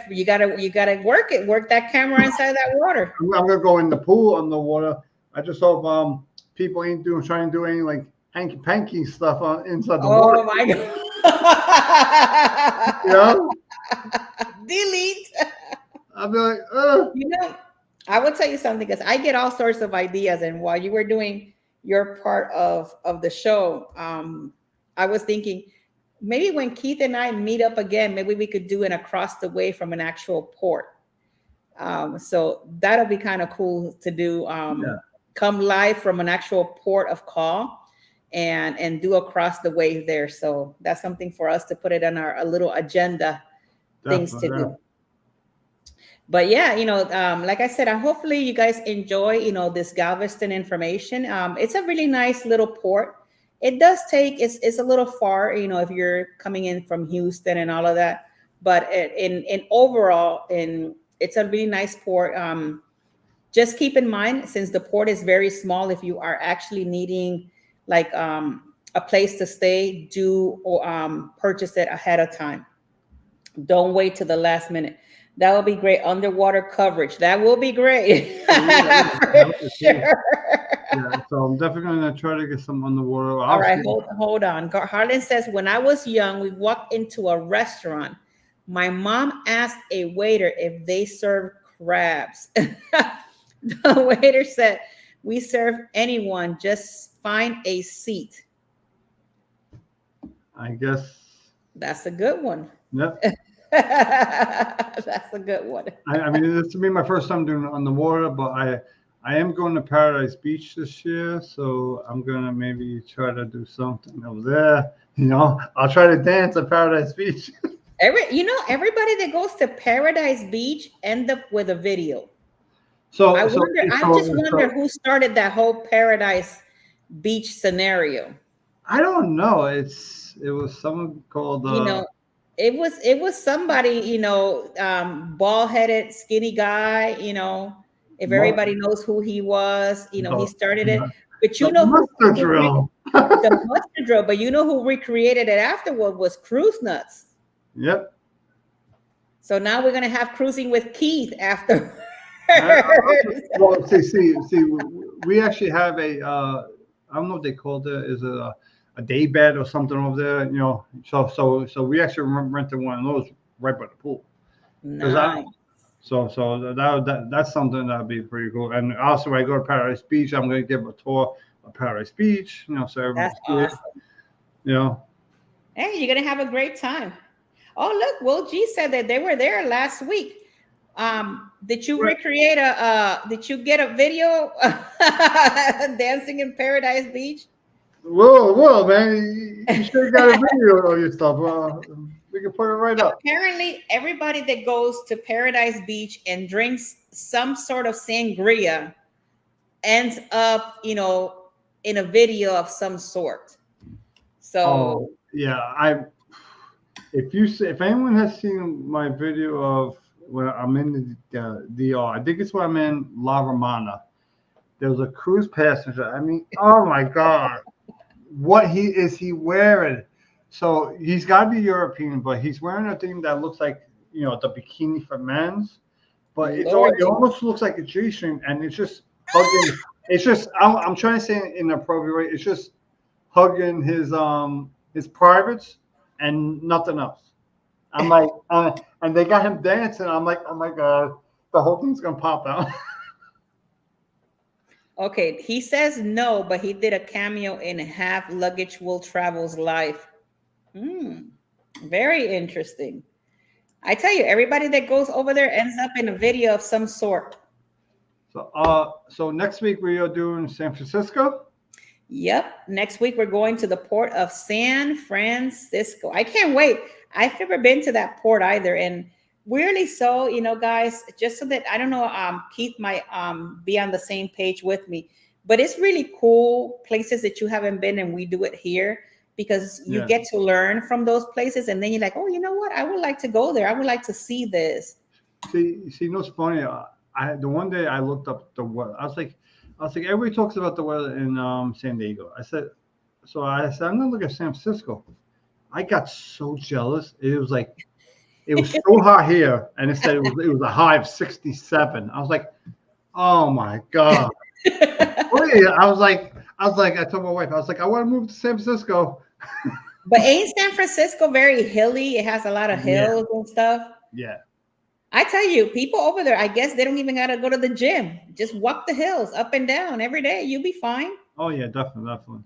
[SPEAKER 1] work it. Work that camera inside that water.
[SPEAKER 2] I'm gonna go in the pool underwater. I just hope people ain't trying to do any like hanky panky stuff inside the water.
[SPEAKER 1] Oh my God. Delete.
[SPEAKER 2] I'll be like,
[SPEAKER 1] I will tell you something, because I get all sorts of ideas, and while you were doing your part of the show, I was thinking maybe when Keith and I meet up again, maybe we could do an across the way from an actual port. So that'll be kind of cool to do. Come live from an actual port of call and do across the way there. So that's something for us to put it on a little agenda, things to do. But yeah, like I said, hopefully you guys enjoy, this Galveston information. It's a really nice little port. It does take, it's a little far, if you're coming in from Houston and all of that. But in overall, it's a really nice port. Just keep in mind, since the port is very small, if you are actually needing like a place to stay, purchase it ahead of time. Don't wait till the last minute. That will be great. Underwater coverage. That will be great. For sure.
[SPEAKER 2] Yeah, so I'm definitely going to try to get some underwater.
[SPEAKER 1] All right, hold on. Harlan says, when I was young, we walked into a restaurant. My mom asked a waiter if they serve crabs. The waiter said, we serve anyone, just find a seat.
[SPEAKER 2] I guess.
[SPEAKER 1] That's a good one.
[SPEAKER 2] Yep.
[SPEAKER 1] That's a good one.
[SPEAKER 2] I mean, this will be my first time doing it on the water, but I am going to Paradise Beach this year, so I'm gonna maybe try to do something over there. I'll try to dance at Paradise Beach.
[SPEAKER 1] Everybody that goes to Paradise Beach end up with a video. I just wonder who started that whole Paradise Beach scenario.
[SPEAKER 2] I don't know. It was someone called.
[SPEAKER 1] It was somebody, bald-headed, skinny guy, if everybody knows who he was, he started it. But
[SPEAKER 2] the mustard drill.
[SPEAKER 1] The mustard drill. But who recreated it afterward was Cruise Nuts.
[SPEAKER 2] Yep.
[SPEAKER 1] So now we're gonna have Cruising with Keith after.
[SPEAKER 2] Well, see, we actually have a I don't know what they called it. Is it a day bed or something over there? So we actually rented one of those right by the pool.
[SPEAKER 1] Nice.
[SPEAKER 2] So that's something that'd be pretty cool. And also, when I go to Paradise Beach, I'm going to give a tour of Paradise Beach. So everyone
[SPEAKER 1] That's
[SPEAKER 2] can see it.
[SPEAKER 1] awesome.
[SPEAKER 2] You know.
[SPEAKER 1] Hey, you're gonna have a great time. Oh, look, Will G said that they were there last week. Did you
[SPEAKER 2] Right.
[SPEAKER 1] recreate did you get a video dancing in Paradise Beach?
[SPEAKER 2] Whoa, man! You should have got a video of your stuff. We can put it right up.
[SPEAKER 1] Apparently, everybody that goes to Paradise Beach and drinks some sort of sangria ends up, in a video of some sort.
[SPEAKER 2] Oh
[SPEAKER 1] So,
[SPEAKER 2] yeah, if anyone has seen my video of when I'm in the DR, I think it's when I'm in La Romana. There was a cruise passenger. I mean, oh my God, what he wearing? So he's got to be European, but he's wearing a thing that looks like the bikini for men's, but
[SPEAKER 1] Lord,
[SPEAKER 2] it almost looks like a G-string, and it's just hugging. It's just I'm trying to say it in an appropriate way. It's just hugging his privates and nothing else. I'm like, and they got him dancing. I'm like, oh my God, the whole thing's gonna pop out.
[SPEAKER 1] okay, he says no, but he did a cameo in Half Luggage Will Travel's life. Very interesting. I tell you, everybody that goes over there ends up in a video of some sort.
[SPEAKER 2] So next week we are doing San Francisco.
[SPEAKER 1] Yep. Next week we're going to the port of San Francisco. I can't wait. I've never been to that port either, and weirdly so, guys. Just so that I don't know, Keith might be on the same page with me, but it's really cool places that you haven't been, and we do it here because you get to learn from those places, and then you're like, oh, you know what? I would like to go there. I would like to see this.
[SPEAKER 2] See, what's funny? The one day I looked up the weather. I was like, everybody talks about the weather in San Diego. I said, I'm gonna look at San Francisco. I got so jealous. It was so hot here, and it said it was a high of 67. I was like, oh my God. I was like, I told my wife, I was like, I want to move to San Francisco.
[SPEAKER 1] But ain't San Francisco very hilly? It has a lot of hills and stuff.
[SPEAKER 2] Yeah.
[SPEAKER 1] I tell you, people over there, I guess they don't even got to go to the gym. Just walk the hills up and down every day. You'll be fine.
[SPEAKER 2] Oh, yeah, definitely.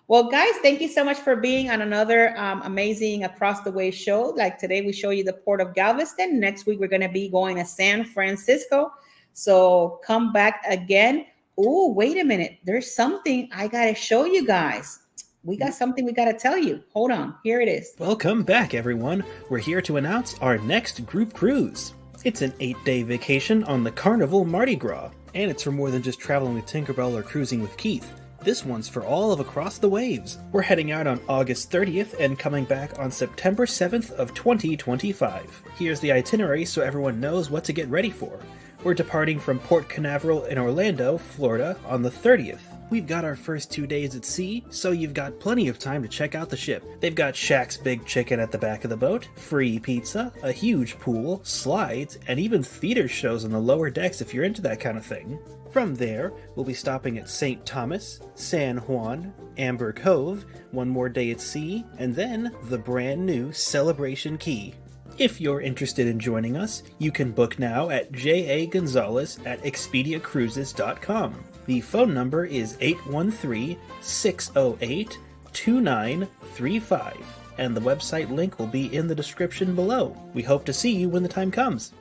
[SPEAKER 1] Well, guys, thank you so much for being on another amazing Across the Way show. Like today, we show you the Port of Galveston. Next week, we're going to be going to San Francisco. So come back again. Oh, wait a minute. There's something I got to show you guys. We got something we got to tell you. Hold on. Here it is.
[SPEAKER 3] Welcome back, everyone. We're here to announce our next group cruise. It's an 8-day vacation on the Carnival Mardi Gras, and it's for more than just traveling with Tinkerbell or cruising with Keith. This one's for all of Across the Waves. We're heading out on August 30th and coming back on September 7th of 2025. Here's the itinerary so everyone knows what to get ready for. We're departing from Port Canaveral in Orlando, Florida on the 30th. We've got our first 2 days at sea, so you've got plenty of time to check out the ship. They've got Shaq's Big Chicken at the back of the boat, free pizza, a huge pool, slides, and even theater shows on the lower decks if you're into that kind of thing. From there, we'll be stopping at St. Thomas, San Juan, Amber Cove, one more day at sea, and then the brand new Celebration Key. If you're interested in joining us, you can book now at jagonzalez@expediacruises.com. The phone number is 813-608-2935, and the website link will be in the description below. We hope to see you when the time comes.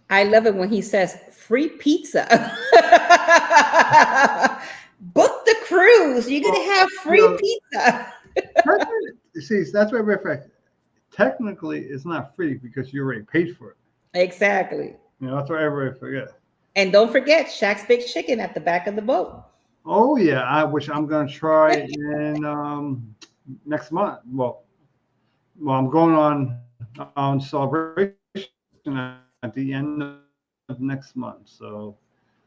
[SPEAKER 1] I love it when he says free pizza. Book the cruise. You're going to have free pizza.
[SPEAKER 2] See, that's why we're technically it's not free because you already paid for it.
[SPEAKER 1] Exactly.
[SPEAKER 2] That's what everybody forget.
[SPEAKER 1] And don't forget Shaq's Big Chicken at the back of the boat.
[SPEAKER 2] Oh yeah, which I'm gonna try in next month. Well, I'm going on celebration at the end of next month, so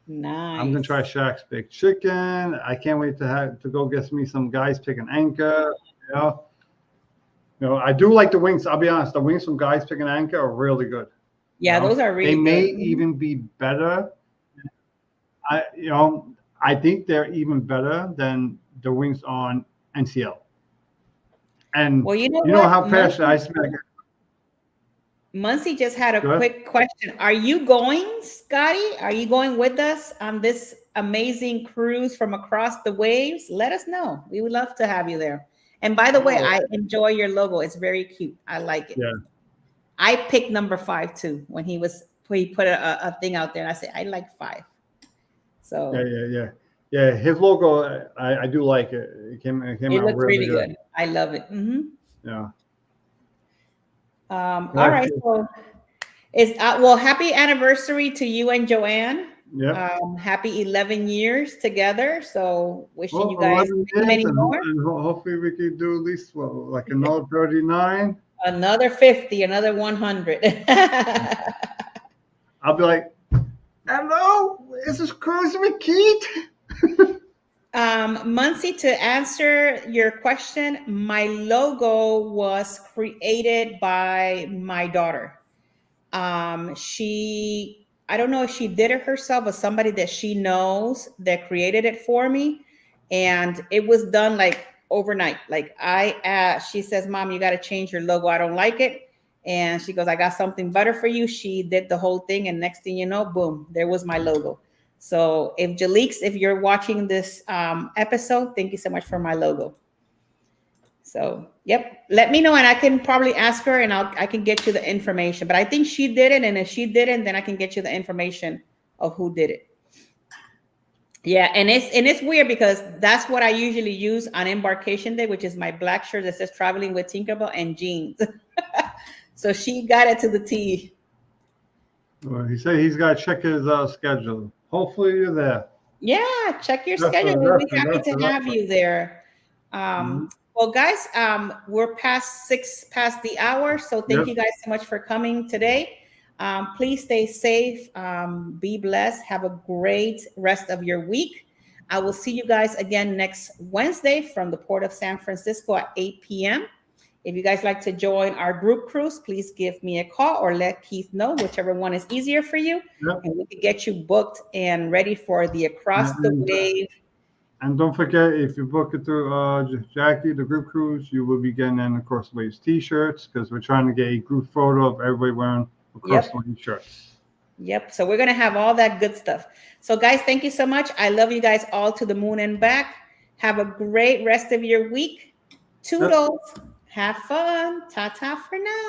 [SPEAKER 1] nice.
[SPEAKER 2] I'm gonna try Shaq's Big Chicken. I can't wait to go get me some guys picking anchor. I do like the wings. I'll be honest, the wings from Guys Picking Anchor are really good.
[SPEAKER 1] Yeah, those are really
[SPEAKER 2] good. They may
[SPEAKER 1] good.
[SPEAKER 2] even be better. I think they're even better than the wings on NCL. And
[SPEAKER 1] well, you know
[SPEAKER 2] how passionate I smell.
[SPEAKER 1] Muncie just had a
[SPEAKER 2] Go ahead.
[SPEAKER 1] quick question. Are you going, Scotty? Are you going with us on this amazing cruise from across the waves? Let us know. We would love to have you there. And by the way,
[SPEAKER 2] Oh,
[SPEAKER 1] I enjoy your logo. It's very cute. I like it.
[SPEAKER 2] yeah.
[SPEAKER 1] I picked number 5 too when he put a thing out there, and I said I like 5. So
[SPEAKER 2] Yeah. His logo, I do like it. It came
[SPEAKER 1] it
[SPEAKER 2] out
[SPEAKER 1] looks
[SPEAKER 2] really
[SPEAKER 1] really
[SPEAKER 2] good.
[SPEAKER 1] good. I love it.
[SPEAKER 2] Yeah.
[SPEAKER 1] All right. So it's well, happy anniversary to you and Joanne.
[SPEAKER 2] Yeah.
[SPEAKER 1] Happy 11 years together. So wishing
[SPEAKER 2] Well,
[SPEAKER 1] you guys
[SPEAKER 2] 11
[SPEAKER 1] many
[SPEAKER 2] years, and,
[SPEAKER 1] more.
[SPEAKER 2] hopefully we could do at least like another 39.
[SPEAKER 1] Another 50, another 100.
[SPEAKER 2] I'll be like, hello, is this Cruise with Keith?
[SPEAKER 1] Muncie, to answer your question, my logo was created by my daughter. I don't know if she did it herself or somebody that she knows that created it for me. And it was done like overnight. Like she says, Mom, you got to change your logo. I don't like it. And she goes, I got something better for you. She did the whole thing. And next thing you know, boom, there was my logo. So if you're watching this episode, thank you so much for my logo. So, yep. Let me know, and I can probably ask her, and I can get you the information. But I think she did it, and if she didn't, then I can get you the information of who did it. Yeah, and it's weird because that's what I usually use on embarkation day, which is my black shirt that says "Traveling with Tinkerbell" and jeans. So she got it to the T.
[SPEAKER 2] Well, he said he's got to check his schedule. Hopefully you're there.
[SPEAKER 1] Yeah, check your schedule. We'll be happy to have you there. Well, guys, we're past the hour. So thank you guys so much for coming today. Please stay safe. Be blessed. Have a great rest of your week. I will see you guys again next Wednesday from the Port of San Francisco at 8 p.m. If you guys like to join our group cruise, please give me a call or let Keith know, whichever one is easier for you. And we can get you booked and ready for the Across the Wave.
[SPEAKER 2] And don't forget, if you book it through Jackie, the group cruise, you will be getting in Across the Waves t-shirts because we're trying to get a group photo of everybody wearing Across the Waves shirts.
[SPEAKER 1] Yep. So we're going to have all that good stuff. So guys, thank you so much. I love you guys all to the moon and back. Have a great rest of your week. Toodles. Have fun. Ta-ta for now.